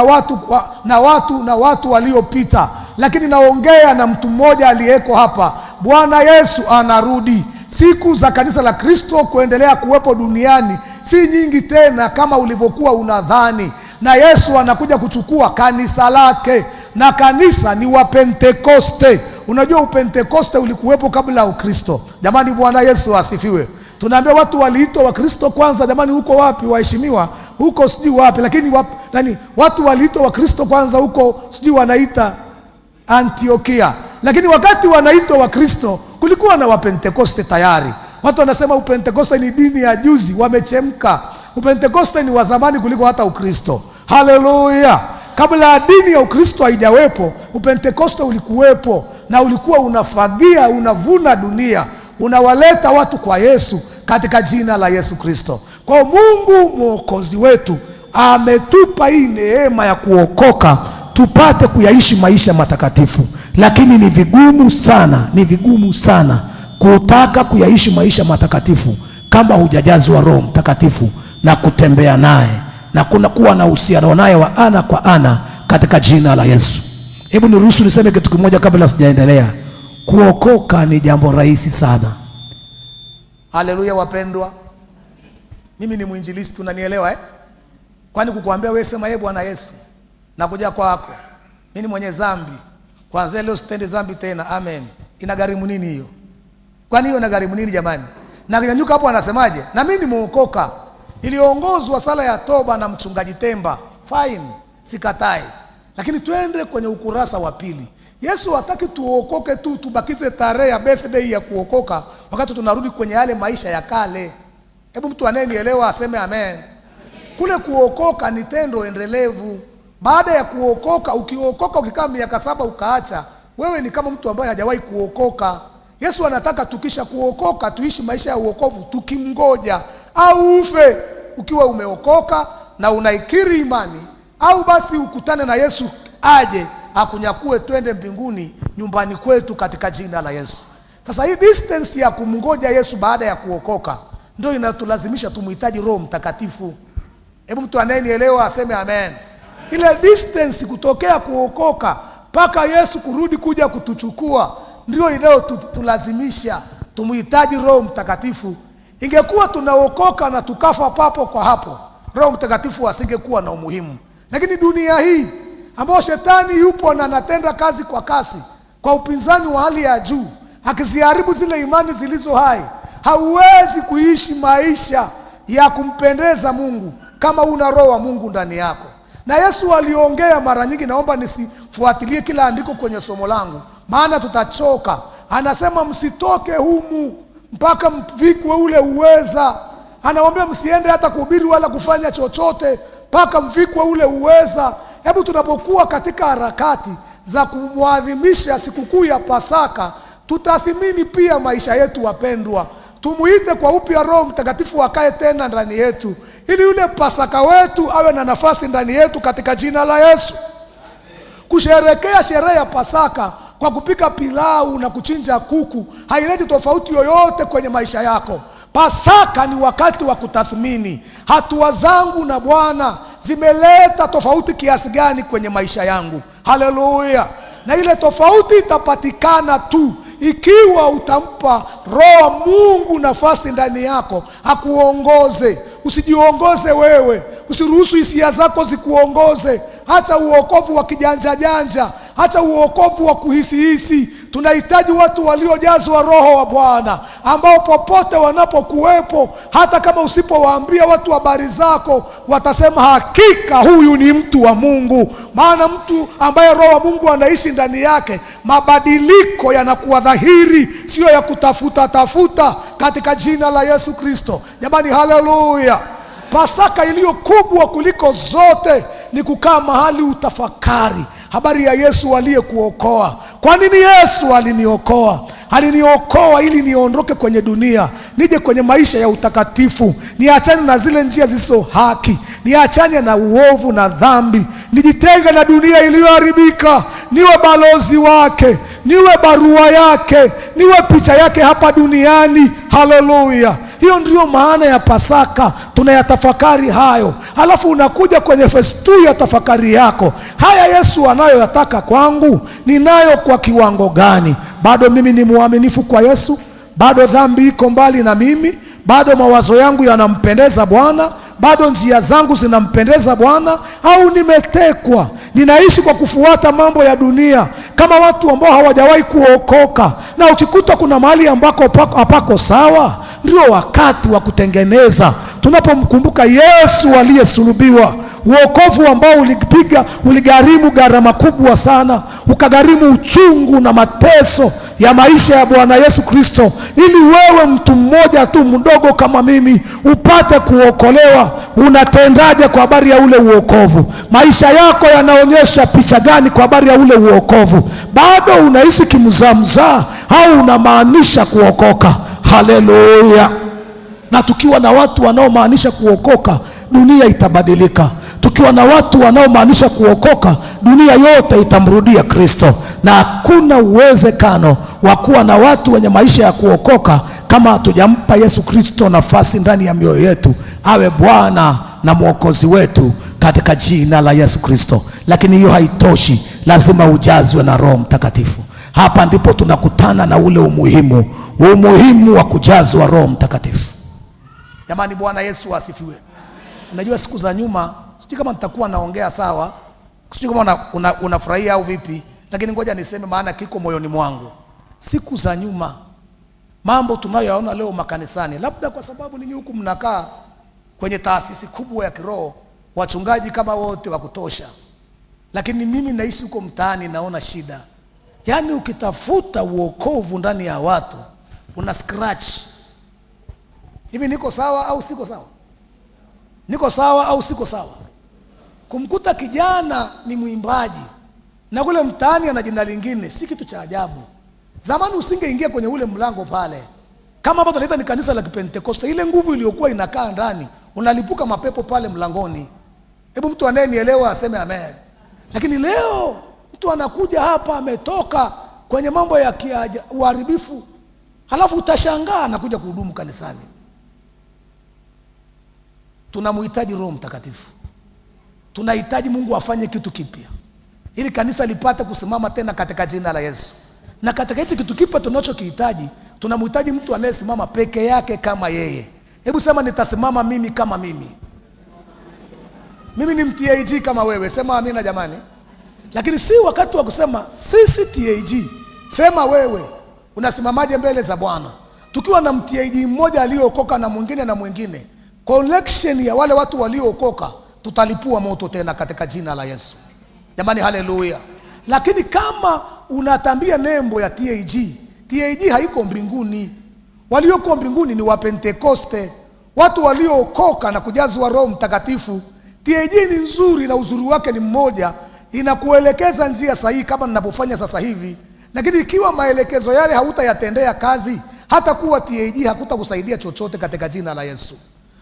na watu waliopita, lakini naongea na mtu mmoja aliyeko hapa. Bwana Yesu anarudi. Siku za kanisa la Kristo kuendelea kuwepo duniani si nyingi tena kama ulivyokuwa unadhani, na Yesu anakuja kuchukua kanisa lake, na kanisa ni wa Pentekoste. Unajua Upentekoste ulikuwepo kabla ya Ukristo. Jamani, Bwana Yesu asifiwe. Tunaambia watu waliitwa wa Kristo kwanza. Jamani, huko wapi waheshimiwa? Huko sijui wapi, lakini watu waliitwa wa Kristo kwanza huko sijui wanaita Antiokia. Lakini wakati wanaitwa wa Kristo kulikuwa na Wapentekoste tayari. Watu wanasema Upentekoste ni dini ya juzi, wamechemka. Upentekoste ni wa zamani kuliko hata Ukristo. Haleluya! Kabla ya dini ya Ukristo haijawepo, Upentekoste ulikuwepo, na ulikuwa unafagia, unavuna dunia, unawaleta watu kwa Yesu katika jina la Yesu Kristo. Kwa Mungu Mwokozi wetu ametupa hii neema ya kuokoka tupate kuyaishi maisha matakatifu, lakini ni vigumu sana kutaka kuyaishi maisha matakatifu kama hujajazwa Roho Mtakatifu na kutembea naye na kuwa na uhusiano naye wa ana kwa ana katika jina la Yesu. Hebu niruhusu niseme kitu kimoja kabla sijaendelea. Kuokoka ni jambo rahisi sana. Haleluya wapendwa. Mimi ni mwinjilisti, unanielewa Kwani kukuambia wewe sema yeye Bwana Yesu nakuja kwako, mimi ni mwenye dhambi, kwanza leo sitende dhambi tena, amen. Inagharimu nini hiyo? Kwani hiyo inagharimu nini jamani? Na kinyanyuka hapo anasemaje? Na mimi nimeokoka. Iliongozwa sala ya toba na mchungaji Temba. Fine, sikatai. Lakini twende kwenye ukurasa wa pili. Yesu hataki tuokoke tu tubakize tarehe ya birthday ya kuokoka wakati tunarudi kwenye yale maisha ya kale. Hebu mtu anayenielewa aseme amen. Kule kuokoka ni tendo endelevu. Baada ya kuokoka, ukiokoka ukikaa miaka 7 ukaacha, wewe ni kama mtu ambaye hajawahi kuokoka. Yesu anataka tukisha kuokoka tuishi maisha ya uokovu tukimngoja au ufe ukiwa umeokoka na unaikiri imani, au basi ukutane na Yesu aje akunyakue twende mbinguni nyumbani kwetu katika jina la Yesu. Sasa hii distance ya kumngoja Yesu baada ya kuokoka ndio inatulazimisha tumuhitaji Roho Mtakatifu. Hebu mtu anayenielewa aseme amen. Ile distance kutokea kuokoka mpaka Yesu kurudi kuja kutuchukua ndio inayotulazimisha tumuhitaji Roho Mtakatifu. Ingekuwa tunaokoka na tukafa papo kwa hapo, Roho Mtakatifu asingekuwa na umuhimu. Lakini dunia hii ambayo shetani yupo na anatenda kazi kwa kasi, kwa upinzani wa hali ya juu, akiziharibu zile imani zilizo hai, hauwezi kuishi maisha ya kumpendeza Mungu kama una Roho wa Mungu ndani yako. Na Yesu aliongea mara nyingi, naomba nisifuatilie kila andiko kwenye somo langu maana tutachoka. Anasema msitoke humu mpaka mvikwe ule uweza. Anawaambia msiende hata kuhubiri wala kufanya chochote mpaka mvikwe ule uweza. Hebu tunapokuwa katika harakati za kumwadhimisha sikukuu ya Pasaka, tutathimini pia maisha yetu wapendwa. Tumuite kwa upya Roho Mtakatifu akae tena ndani yetu, ili yule Pasaka wetu awe na nafasi ndani yetu katika jina la Yesu. Kusherehekea sherehe ya Pasaka kwa kupika pilau na kuchinja kuku haileti tofauti yoyote kwenye maisha yako. Pasaka ni wakati wa kutathmini hatua zangu na Bwana zimeleta tofauti kiasi gani kwenye maisha yangu. Haleluya. Na ile tofauti itapatikana tu ikiwa utampa Roho Mungu nafasi ndani yako akuongoze. Usijiongoze wewe, usiruhusu hisia zako zikuongoze. Hata uokovu wa kijanja janja, hata uokovu wa kuhisi. Tunahitaji watu waliojazwa Roho wa Bwana, ambao popote wanapokuwepo, hata kama usipowaambia watu habari zako, watasema hakika huyu ni mtu wa Mungu. Maana mtu ambaye Roho wa Mungu anaishi ndani yake, mabadiliko yanakuwa dhahiri, sio ya kutafuta katika jina la Yesu Kristo. Jamani, haleluya. Pasaka iliyo kubwa kuliko zote ni kukaa mahali utafakari habari ya Yesu aliyekuokoa. Kwa nini Yesu aliniokoa? Aliniokoa ili niondoke kwenye dunia, nije kwenye maisha ya utakatifu, niachane na zile njia zisizo haki, niachane na uovu na dhambi, nijitenge na dunia iliyoharibika, niwe balozi wake, niwe barua yake, niwe picha yake hapa duniani. Haleluya! Hiyo ndio maana ya Pasaka, tunayatafakari hayo. Halafu unakuja kwenye phase 2 ya tafakari yako. Haya Yesu anayoyataka kwangu, ninayo kwa kiwango gani? Bado mimi ni mwaminifu kwa Yesu? Bado dhambi iko mbali na mimi? Bado mawazo yangu yanampendeza Bwana? Bado njia zangu zinampendeza Bwana? Au nimetekwa, ninaishi kwa kufuata mambo ya dunia kama watu ambao hawajawahi kuokoka? Na ukikuta kuna mahali ambako hapako sawa, ndio wakati wa kutengeneza. Tunapomkumbuka Yesu aliyesulubiwa, uokovu ambao uligharimu gharama kubwa sana, ukagharimu uchungu na mateso ya maisha ya Bwana Yesu Kristo, ili wewe mtu mmoja tu mdogo kama mimi upate kuokolewa. Unatendaje kwa habari ya ule uokovu? Maisha yako yanaonyesha picha gani kwa habari ya ule uokovu? Bado unaishi kimzamzaa au unamaanisha kuokoka? Haleluya! Na tukiwa na watu wanaomaanisha kuokoka, dunia itabadilika. Tukiwa na watu wanaomaanisha kuokoka, dunia yote itamrudia Kristo. Na hakuna uwezekano wa kuwa na watu wenye maisha ya kuokoka kama hatujampa Yesu Kristo nafasi ndani ya mioyo yetu, awe Bwana na Mwokozi wetu, katika jina la Yesu Kristo. Lakini hiyo haitoshi, lazima ujazwe na Roho Mtakatifu. Hapa ndipo tunakutana na ule umuhimu wa kujazwa Roho Mtakatifu. Jamani, Bwana Yesu asifiwe. Unajua siku za nyuma, sijui kama nitakuwa naongea sawa, sijui kama unafurahia au vipi, lakini ngoja niseme maana kiko moyoni mwangu. Siku za nyuma, mambo tunayoyaona leo makanisani, labda kwa sababu ninyi huku mnakaa kwenye taasisi kubwa ya kiroho, wachungaji kama wote wa kutosha, lakini mimi naishi huko mtaani, naona shida. Yaani ukitafuta uokovu ndani ya watu, una scratch. Hivi niko sawa au siko sawa? Niko sawa au siko sawa? Kumkuta kijana ni mwimbaji na kule mtaani ana jina lingine, si kitu cha ajabu. Zamani usingeingia kwenye ule mlango pale. Kama hapo tunaita ni kanisa la Kipentekoste, ile nguvu iliyokuwa inakaa ndani, unalipuka mapepo pale mlangoni. Hebu mtu anayenielewa aseme amen. Lakini leo mtu anakuja hapa ametoka kwenye mambo ya uharibifu, halafu utashangaa anakuja kuhudumu kanisani. Tunamhitaji Roho Mtakatifu. Tunahitaji Mungu afanye kitu kipya ili kanisa lipate kusimama tena katika jina la Yesu. Na katika hicho kitu kipya tunachokihitaji, tunamhitaji mtu anayesimama peke yake kama yeye. Hebu sema, nitasimama mimi kama mimi. Mimi ni mTAG kama wewe. Sema amina jamani. Lakini si wakati wa kusema sisi TAG. Sema wewe unasimamaje mbele za Bwana? Tukiwa na mTAG mmoja aliyookoka na mwingine, collection ya wale watu waliookoka, tutalipua moto tena katika jina la Yesu. Jamani, haleluya. Lakini kama unatambia nembo ya TAG haiko mbinguni. Walioko mbinguni ni Wapentekoste, watu waliookoka na kujazwa Roho Mtakatifu. TAG ni nzuri na uzuri wake ni mmoja, inakuelekeza njia sahihi kama ninapofanya sasa hivi. Lakini ikiwa maelekezo yale hautayatendea kazi, hata kuwa TAG hakutakusaidia chochote katika jina la Yesu.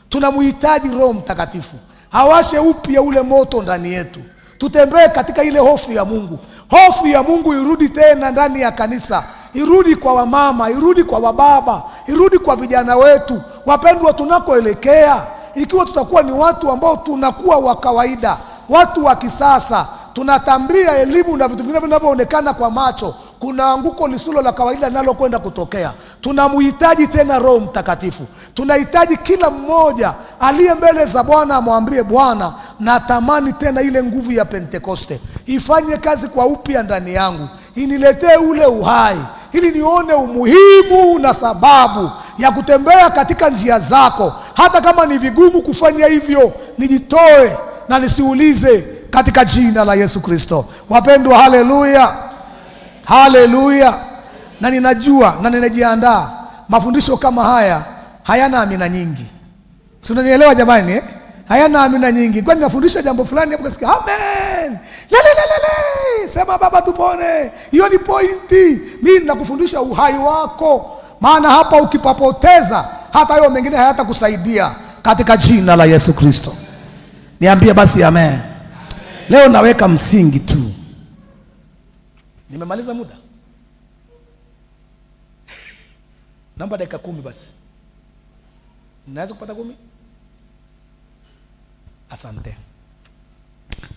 Tunamhitaji Roho Mtakatifu awashe upya ule moto ndani yetu, tutembee katika ile hofu ya Mungu. Hofu ya Mungu irudi tena ndani ya kanisa, irudi kwa wamama, irudi kwa wababa, irudi kwa vijana wetu. Wapendwa, tunakoelekea, ikiwa tutakuwa ni watu ambao tunakuwa wa kawaida, watu wa kisasa, tunatambia elimu na vitu vingine vinavyoonekana kwa macho, kuna anguko lisilo la kawaida nalo kwenda kutokea. Tunamhitaji tena Roho Mtakatifu. Tunahitaji kila mmoja aliye mbele za Bwana amwambie, Bwana, natamani tena ile nguvu ya Pentekoste ifanye kazi kwa upya ndani yangu, iniletee ule uhai, ili nione umuhimu na sababu ya kutembea katika njia zako, hata kama ni vigumu kufanya hivyo. Nijitoe na nisiulize katika jina la Yesu Kristo. Wapendwa, haleluya, haleluya. Na ninajua na ninajiandaa, mafundisho kama haya hayana amina nyingi. Si unanielewa jamani? hayana amina nyingi. Kwani nafundisha jambo fulani hapo kasikia amen, lelelelele, sema baba tupone. Hiyo ni pointi. Mimi ninakufundisha uhai wako, maana hapa ukipapoteza hata hayo mengine hayatakusaidia, katika jina la Yesu Kristo. Niambie basi amen. Leo naweka msingi tu. Nimemaliza muda. Namba dakika 10 basi. Naweza kupata 10? Asante.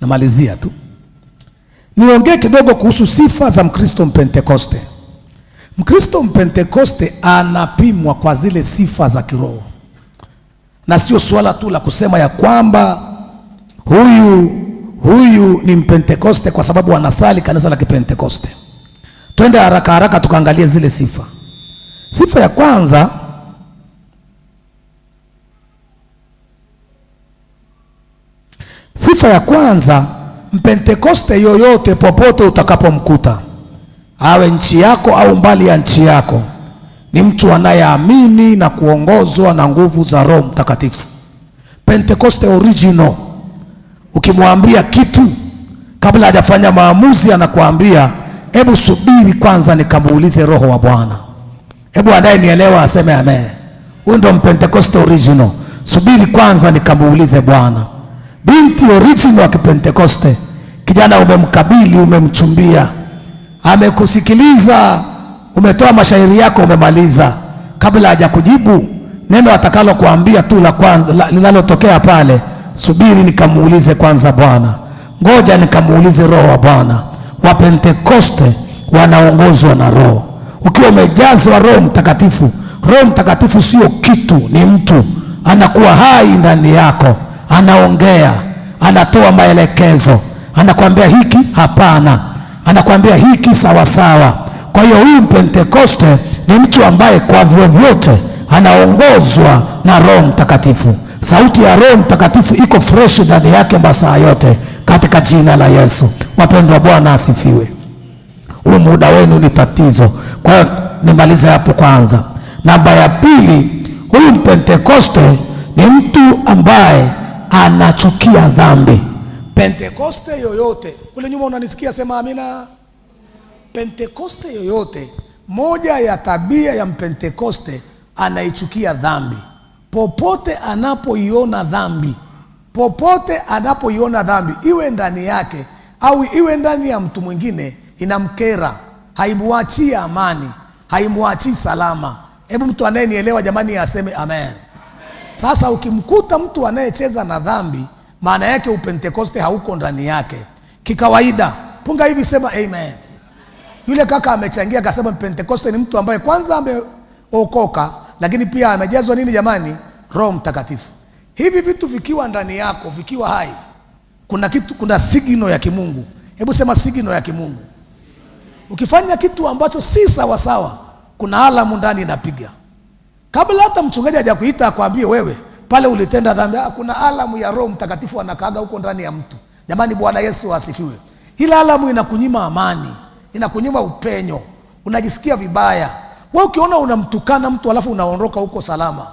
Namalizia tu. Niongee kidogo kuhusu sifa za Mkristo Mpentekoste. Mkristo Mpentekoste anapimwa kwa zile sifa za kiroho. Na sio swala tu la kusema ya kwamba huyu ni Mpentekoste kwa sababu anasali kanisa la Kipentekoste. Twende haraka haraka tukaangalie zile sifa. Sifa ya kwanza, Mpentekoste yoyote popote utakapomkuta, awe nchi yako au mbali ya nchi yako, ni mtu anayeamini na kuongozwa na nguvu za Roho Mtakatifu. Pentekoste original. Ukimwambia kitu kabla hajafanya maamuzi, anakuambia hebu subiri kwanza nikamuulize Roho wa Bwana. Hebu anayenielewa aseme amen. Huyo ndo Mpentekoste original. Subiri kwanza nikamuulize Bwana. Binti original wa Kipentekoste, kijana umemkabili, umemchumbia, amekusikiliza, umetoa mashairi yako, umemaliza, kabla hajakujibu neno atakalo kuambia tu la kwanza linalotokea pale, subiri nikamuulize kwanza Bwana, ngoja nikamuulize Roho wa Bwana. Wa Pentekoste wanaongozwa na Roho. Ukiwa umejazwa Roho Mtakatifu, Roho Mtakatifu sio kitu, ni mtu. Anakuwa hai ndani yako, anaongea, anatoa maelekezo, anakuambia hiki hapana, anakuambia hiki sawa sawa. Kwa hiyo huyu Pentekoste ni mtu ambaye kwa vyovyote anaongozwa na Roho Mtakatifu. Sauti ya Roho Mtakatifu iko fresh ndani yake masaa yote, katika jina la Yesu. Wapendwa, Bwana asifiwe. Huu muda wenu ni tatizo, kwa hiyo nimalize hapo kwanza. Namba ya pili, huyu Pentekoste ni mtu ambaye anachukia dhambi. Pentekoste yoyote, kule nyuma unanisikia sema amina. Pentekoste yoyote, moja ya tabia ya Mpentekoste, anaichukia dhambi. Popote anapoiona dhambi, iwe ndani yake au iwe ndani ya mtu mwingine, inamkera, haimuachii amani, haimuachii salama. Hebu mtu anayenielewa jamani aseme amen. Sasa ukimkuta mtu anayecheza na dhambi, maana yake Upentekoste hauko ndani yake. Kikawaida, punga hivi sema amen. Yule kaka amechangia akasema Pentekoste ni mtu ambaye kwanza ameokoka, lakini pia amejazwa nini jamani? Roho Mtakatifu. Hivi vitu vikiwa ndani yako, vikiwa hai, kuna signal ya kimungu. Hebu sema signal ya kimungu. Ukifanya kitu ambacho si sawa sawa, kuna alamu ndani inapiga. Kabla hata mchungaji hajakuita akwambie wewe pale ulitenda dhambi, kuna alamu ya Roho Mtakatifu anakaaga huko ndani ya mtu. Jamani, Bwana Yesu asifiwe. Ile alamu inakunyima amani, inakunyima upenyo, unajisikia vibaya. Wewe ukiona unamtukana mtu alafu unaondoka huko salama,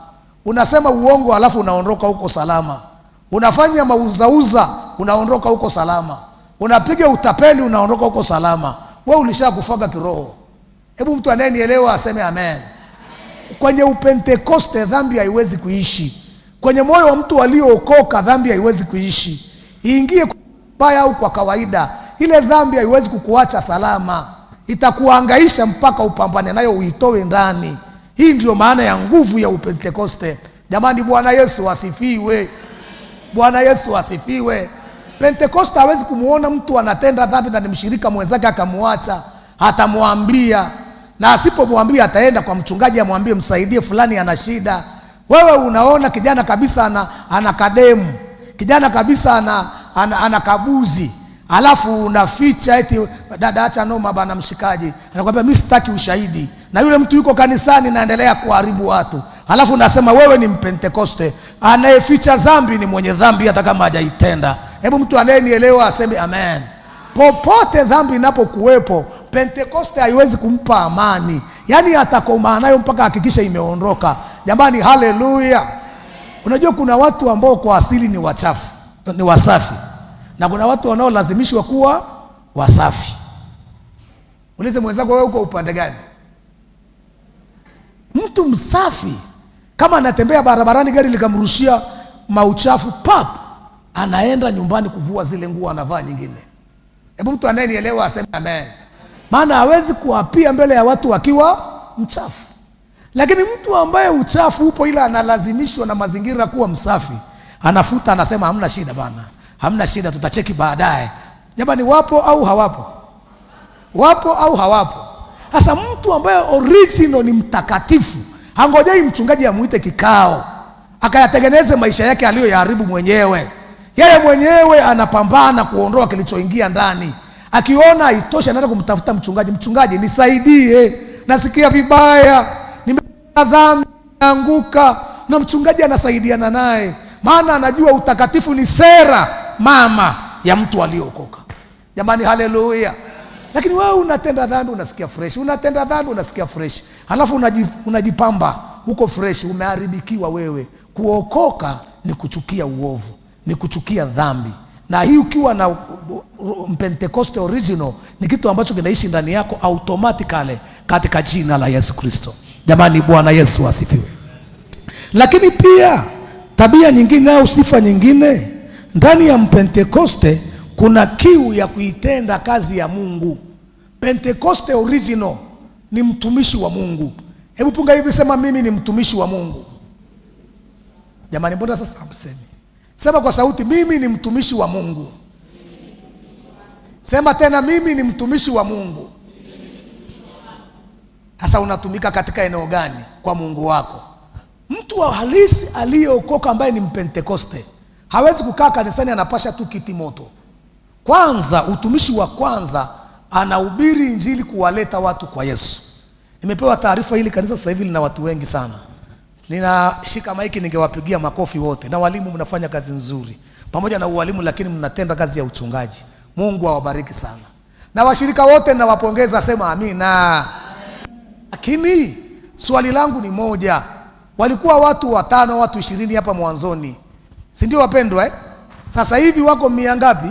unasema uongo alafu unaondoka huko salama, unafanya mauzauza unaondoka huko salama, unapiga utapeli unaondoka huko salama, wewe ulishakufaga kiroho. Hebu mtu anayenielewa aseme amen. Kwenye Upentekoste dhambi haiwezi kuishi. Kwenye moyo wa mtu aliyookoka dhambi haiwezi kuishi. Iingie baya au kwa kawaida, ile dhambi haiwezi kukuacha salama. Itakuhangaisha mpaka upambane nayo uitoe ndani. Hii ndio maana ya nguvu ya Upentekoste. Jamani, Bwana Yesu asifiwe. Bwana Yesu asifiwe. Pentekoste hawezi kumuona mtu anatenda dhambi na ni mshirika mwenzake akamuacha, atamwambia, na asipomwambia ataenda kwa mchungaji amwambie msaidie fulani ana shida. Wewe unaona kijana kabisa ana kademu, kijana kabisa ana kabuzi, alafu unaficha eti dada acha noma bana mshikaji, anakuambia mimi sitaki ushahidi, na yule mtu yuko kanisani naendelea kuharibu watu, alafu unasema wewe ni Mpentekoste. Anayeficha dhambi ni mwenye dhambi hata kama hajaitenda. Hebu mtu anayenielewa aseme amen. Popote dhambi inapokuwepo, Pentekoste haiwezi kumpa amani, yaani atakoma nayo mpaka hakikisha imeondoka. Jamani, haleluya. Unajua kuna watu ambao kwa asili ni wachafu, ni wasafi, na kuna watu wanaolazimishwa kuwa wasafi. Ulize mwenzako, wewe uko upande gani? Mtu msafi kama anatembea barabarani gari likamrushia mauchafu pap, anaenda nyumbani kuvua zile nguo anavaa nyingine. Hebu mtu anayenielewa aseme amen. Maana hawezi kuapia mbele ya watu akiwa mchafu. Lakini mtu ambaye uchafu upo ila analazimishwa na mazingira kuwa msafi, anafuta, anasema hamna shida bana, hamna shida, tutacheki baadaye. Jamani, wapo au hawapo? Wapo au hawapo? Sasa mtu ambaye original ni mtakatifu, hangojei mchungaji amuite kikao akayatengeneze maisha yake aliyoyaharibu mwenyewe. Yeye mwenyewe anapambana kuondoa kilichoingia ndani. Akiona haitoshi anaenda kumtafuta mchungaji, mchungaji nisaidie, nasikia vibaya, nimefanya dhambi, naanguka. Na mchungaji anasaidiana naye, maana anajua utakatifu ni sera mama ya mtu aliyeokoka. Jamani, haleluya. Lakini wewe unatenda dhambi unasikia fresh, unatenda dhambi unasikia fresh, halafu unajipamba huko fresh, umeharibikiwa wewe. Kuokoka ni kuchukia uovu, ni kuchukia dhambi. Na hii ukiwa na Pentecost original ni kitu ambacho kinaishi ndani yako automatically katika jina la Yesu Kristo. Jamani, Bwana Yesu asifiwe. Lakini pia tabia nyingine au sifa nyingine ndani ya Pentecoste, kuna kiu ya kuitenda kazi ya Mungu. Pentecoste original ni mtumishi wa Mungu. Hebu punga hivi, sema mimi ni mtumishi wa Mungu. Jamani, mbona sasa hamsemi? Sema kwa sauti, mimi ni mtumishi wa Mungu. Sema tena, mimi ni mtumishi wa Mungu. Sasa unatumika katika eneo gani kwa Mungu wako? Mtu wa halisi aliyeokoka ambaye ni Pentecoste hawezi kukaa kanisani anapasha tu kiti moto. Kwanza, utumishi wa kwanza, anahubiri injili kuwaleta watu kwa Yesu. Nimepewa taarifa hili kanisa sasa hivi lina watu wengi sana. Ninashika maiki ningewapigia makofi wote. Na walimu mnafanya kazi nzuri. Pamoja na ualimu lakini mnatenda kazi ya uchungaji. Mungu awabariki sana. Na washirika wote nawapongeza, sema amina. Lakini swali langu ni moja. Walikuwa watu 5, watu 20 hapa mwanzoni. Si ndio wapendwa? Sasa hivi wako 100 ngapi?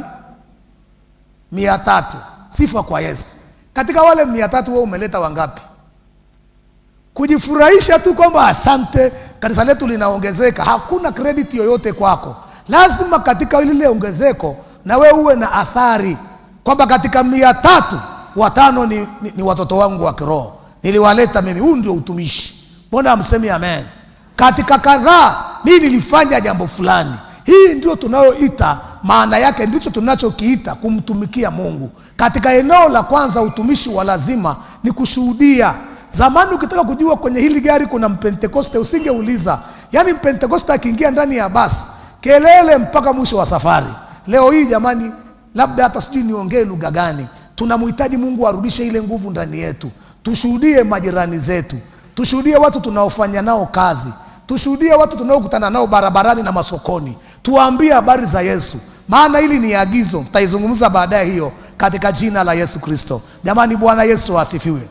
300. Sifa kwa Yesu. Katika wale 300 wewe umeleta wangapi? Kujifurahisha tu kwamba asante kanisa letu linaongezeka, hakuna credit yoyote kwako. Lazima katika ile ongezeko na wewe uwe na athari kwamba katika 300 5 ni watoto wangu wa kiroho, niliwaleta mimi. Huu ndio utumishi. Mbona hamsemi amen? Katika kadhaa mimi nilifanya jambo fulani. Hii ndio tunayoita, maana yake ndicho tunachokiita kumtumikia Mungu. Katika eneo la kwanza, utumishi wa lazima ni kushuhudia. Zamani ukitaka kujua kwenye hili gari kuna Pentecoste, usingeuliza. Yaani Pentecoste akiingia ndani ya basi, kelele mpaka mwisho wa safari. Leo hii jamani, labda hata sijui niongee lugha gani, tunamhitaji Mungu arudishe ile nguvu ndani yetu. Tushuhudie majirani zetu, tushuhudie watu tunaofanya nao kazi, tushuhudie watu tunaokutana nao barabarani na masokoni, tuwaambie habari za Yesu. Maana hili ni agizo, tutaizungumza baadaye hiyo, katika jina la Yesu Kristo. Jamani, Bwana Yesu asifiwe.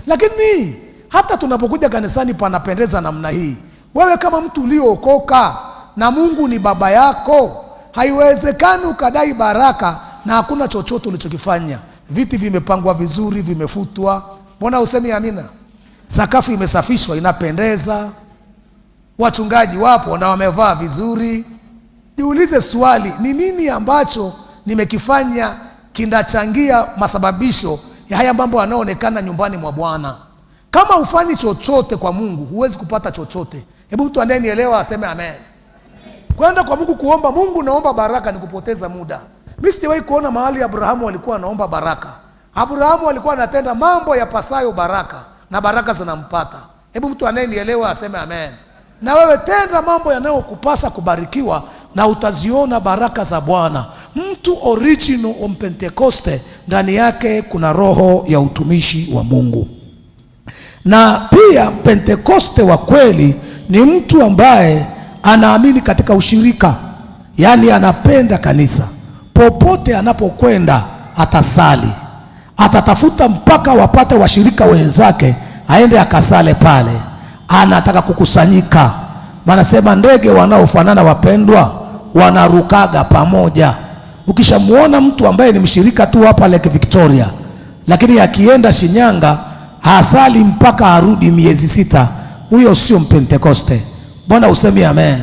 Lakini hata tunapokuja kanisani panapendeza namna hii. Wewe kama mtu uliokoka na Mungu ni baba yako, haiwezekani ukadai baraka na hakuna chochote ulichokifanya. Viti vimepangwa vizuri, vimefutwa. Mbona usemi amina? Sakafu imesafishwa, inapendeza. Wachungaji wapo na wamevaa vizuri. Jiulize swali, ni nini ambacho nimekifanya kinachangia masababisho ya haya mambo yanayoonekana nyumbani mwa Bwana? Kama ufanyi chochote kwa Mungu, huwezi kupata chochote. Hebu mtu anayenielewa aseme amen. Kwenda kwa Mungu kuomba, Mungu naomba baraka, ni kupoteza muda. Mimi sijawahi kuona mahali Abrahamu alikuwa anaomba baraka. Abrahamu alikuwa anatenda mambo ya pasayo baraka, na baraka zinampata. Hebu mtu anayenielewa aseme amen. Na wewe tenda mambo yanayokupasa kubarikiwa, na utaziona baraka za Bwana. Mtu original on Pentecoste, ndani yake kuna roho ya utumishi wa Mungu. Na pia Pentecoste wa kweli ni mtu ambaye anaamini katika ushirika. Yaani anapenda kanisa. Popote anapokwenda atasali, atatafuta mpaka wapate washirika wenzake, aende akasale pale. Anataka kukusanyika. wanasema ndege wanaofanana, wapendwa, wanarukaga pamoja. Ukishamuona mtu ambaye ni mshirika tu hapa Lake Victoria, lakini akienda Shinyanga hasali mpaka arudi miezi 6, huyo sio Mpentekoste. Bwana useme amen.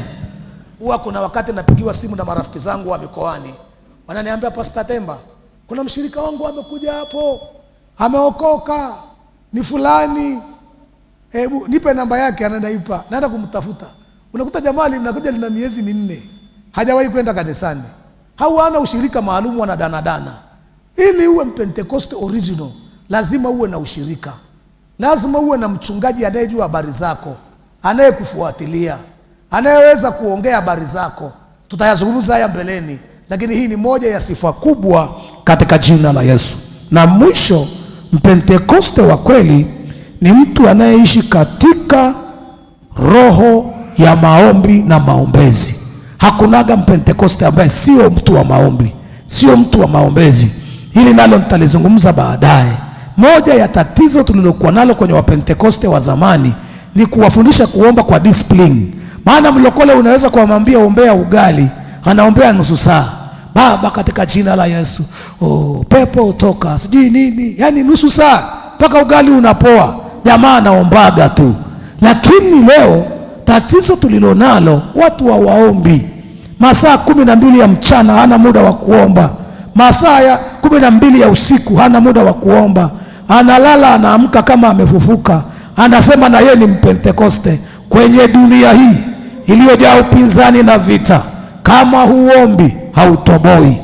Huwa kuna wakati napigiwa simu na marafiki zangu wa mikoani, wananiambia Pastor Temba, kuna mshirika wangu amekuja hapo, ameokoka, ni fulani, hebu nipe namba yake. Ananipa, naenda kumtafuta. Unakuta jamaa linakuja lina miezi 4 hajawahi kwenda kanisani, hawana ushirika maalum, wana danadana. Ili uwe Mpentekoste original lazima uwe na ushirika, lazima uwe na mchungaji anayejua habari zako, anayekufuatilia, anayeweza kuongea habari zako. Tutayazungumza haya mbeleni, lakini hii ni moja ya sifa kubwa katika jina la Yesu. Na mwisho, Mpentekoste wa kweli ni mtu anayeishi katika roho ya maombi na maombezi. Hakunaga Mpentekoste ambaye sio mtu wa maombi, sio mtu wa maombezi. Hili nalo nitalizungumza baadaye. Moja ya tatizo tulilokuwa nalo kwenye Wapentekoste wa zamani ni kuwafundisha kuomba kwa discipline. Maana mlokole unaweza kuamwambia ombea ugali, anaombea nusu saa. Baba katika jina la Yesu, pepo utoka, sijui nini, yani nusu saa mpaka ugali unapoa. Jamaa anaombaga tu. Lakini leo tatizo tulilonalo, watu hawaombi. Masaa 12 ya mchana hana muda wa kuomba, masaa ya 12 ya usiku hana muda wa kuomba. Analala anaamka kama amefufuka, anasema na yeye ni Mpentekoste. Kwenye dunia hii iliyojaa upinzani na vita, kama huombi hautoboi.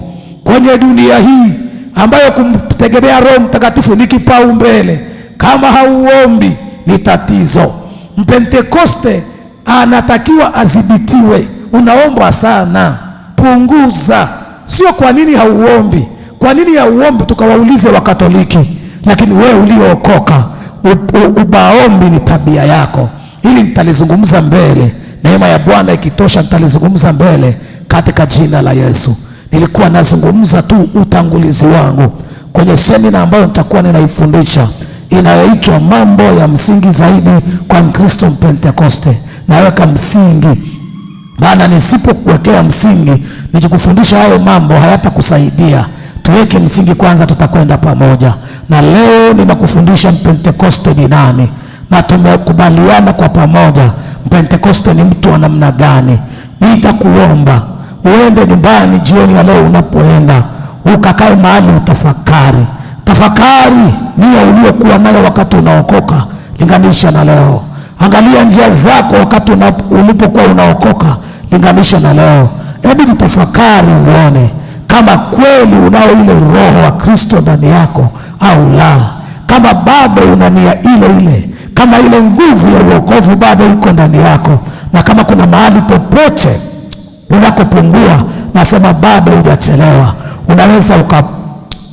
Kwenye dunia hii ambayo kumtegemea Roho Mtakatifu ni kipaumbele, kama hauombi ni tatizo. Mpentekoste anatakiwa adhibitiwe. Unaomba sana, punguza. Sio kwa nini hauombi, kwa nini hauombi tukawaulize Wakatoliki, lakini wewe uliookoka ubaombi ni tabia yako. Hili nitalizungumza mbele, neema ya Bwana ikitosha nitalizungumza mbele katika jina la Yesu. Nilikuwa nazungumza tu utangulizi wangu kwenye semina ambayo nitakuwa ninaifundisha, inayoitwa mambo ya msingi zaidi kwa Mkristo Mpentekoste. Naweka msingi, maana nisipokuwekea msingi nikikufundisha hayo mambo hayatakusaidia. Tuweke msingi kwanza, tutakwenda pamoja. Na leo ninakufundisha Mpentekoste ni nani, na tumekubaliana kwa pamoja Mpentekoste ni mtu wa namna gani. Nitakuomba uende nyumbani jioni ya leo, unapoenda ukakae mahali utafakari. Tafakari nia uliokuwa nayo wakati unaokoka, linganisha na leo. Angalia njia zako wakati ulipokuwa unaokoka, linganisha na leo. Hebu jitafakari uone kama kweli unao ile roho wa Kristo ndani yako au la. Kama bado una nia ile ile, kama ile nguvu ya wokovu bado iko ndani yako, na kama kuna mahali popote unakopungua, nasema bado hujachelewa. Unaweza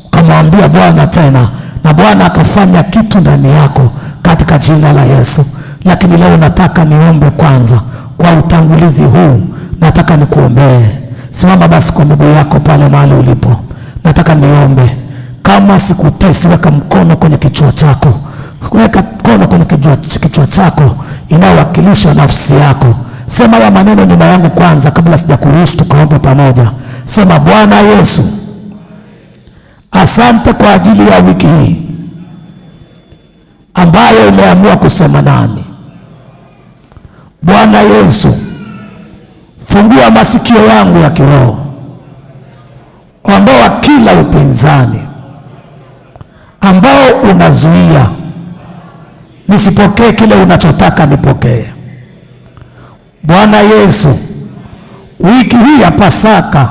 ukamwambia Bwana tena, na Bwana akafanya kitu ndani yako katika jina la Yesu. Lakini leo nataka niombe kwanza kwa utangulizi huu. Nataka nikuombee. Simama basi kwa miguu yako pale mahali ulipo. Nataka niombe. Kama sikutesi, weka mkono kwenye kichwa chako. Weka mkono kwenye kichwa chako inayowakilisha nafsi yako. Sema ya maneno nyuma yangu kwanza kabla sijakuruhusu tukaombe pamoja. Sema, Bwana Yesu, asante kwa ajili ya wiki hii ambayo umeamua kusema nami. Bwana Yesu, fungua masikio yangu ya kiroho, ondoa kila upinzani ambao unazuia nisipokee kile unachotaka nipokee. Bwana Yesu, wiki hii ya Pasaka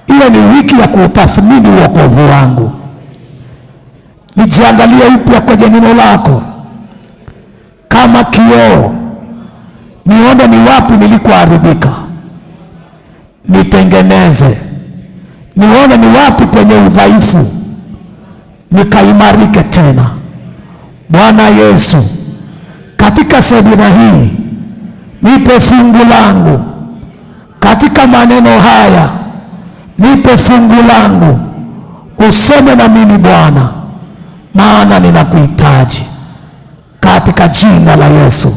iwe ni wiki ya kutathmini wokovu wangu. Nijiangalie upya kwenye neno lako kama kioo, nione ni wapi nilikoharibika, nitengeneze. Nione ni wapi penye udhaifu, nikaimarike tena. Bwana Yesu, katika semina hii nipe fungu langu, katika maneno haya nipe fungu langu. Useme na mimi Bwana, maana ninakuhitaji. Katika jina la Yesu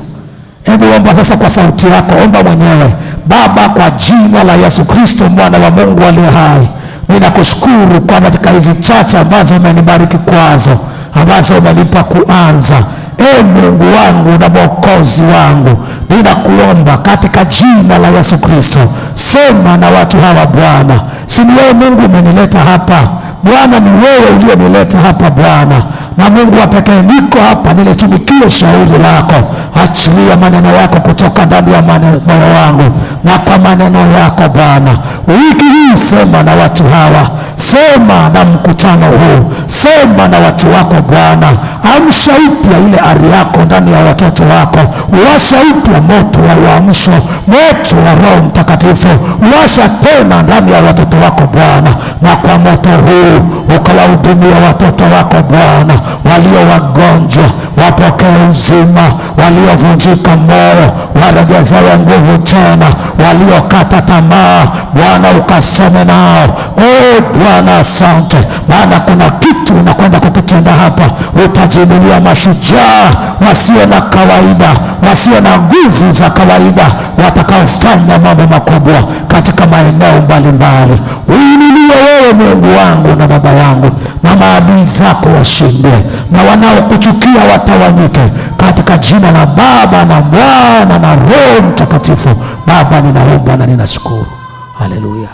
Hebu omba sasa kwa sauti yako, omba mwenyewe. Baba, kwa jina la Yesu Kristo mwana wa Mungu aliye hai, ninakushukuru kwa katika hizi chache ambazo umenibariki kwazo, ambazo umenipa kuanza. Mungu wangu na Mwokozi wangu, ninakuomba katika jina la Yesu Kristo, sema na watu hawa Bwana. Si ni wewe Mungu umenileta hapa Bwana, ni wewe ulionileta hapa Bwana, na Mungu wa pekee niko hapa nilitumikie shauri lako. Achilia maneno yako kutoka ndani ya moyo wangu, na kwa maneno yako Bwana, wiki hii sema na watu hawa, sema na mkutano huu, sema na watu wako Bwana. Amsha upya ile ari yako ndani ya watoto wako, washa upya moto wa uamsho, moto wa Roho Mtakatifu, washa tena ndani ya watoto wako Bwana, na kwa moto huu ukawahudumia watoto wako Bwana. Walio wagonjwa wapokee uzima, waliovunjika moyo warejezewe nguvu tena, waliokata tamaa Bwana ukaseme nao. Bwana asante, maana kuna kitu unakwenda kukitenda hapa. Utajiinulia mashujaa wasio na kawaida, wasio na nguvu za kawaida, watakaofanya mambo makubwa katika maeneo mbalimbali. Uinuliwe wewe Mungu wangu na Baba yangu, na maadui zako washindwe, na wanaokuchukia watawanyike, katika jina la Baba na Mwana na Roho Mtakatifu. Baba, ninaomba na ninashukuru. Haleluya.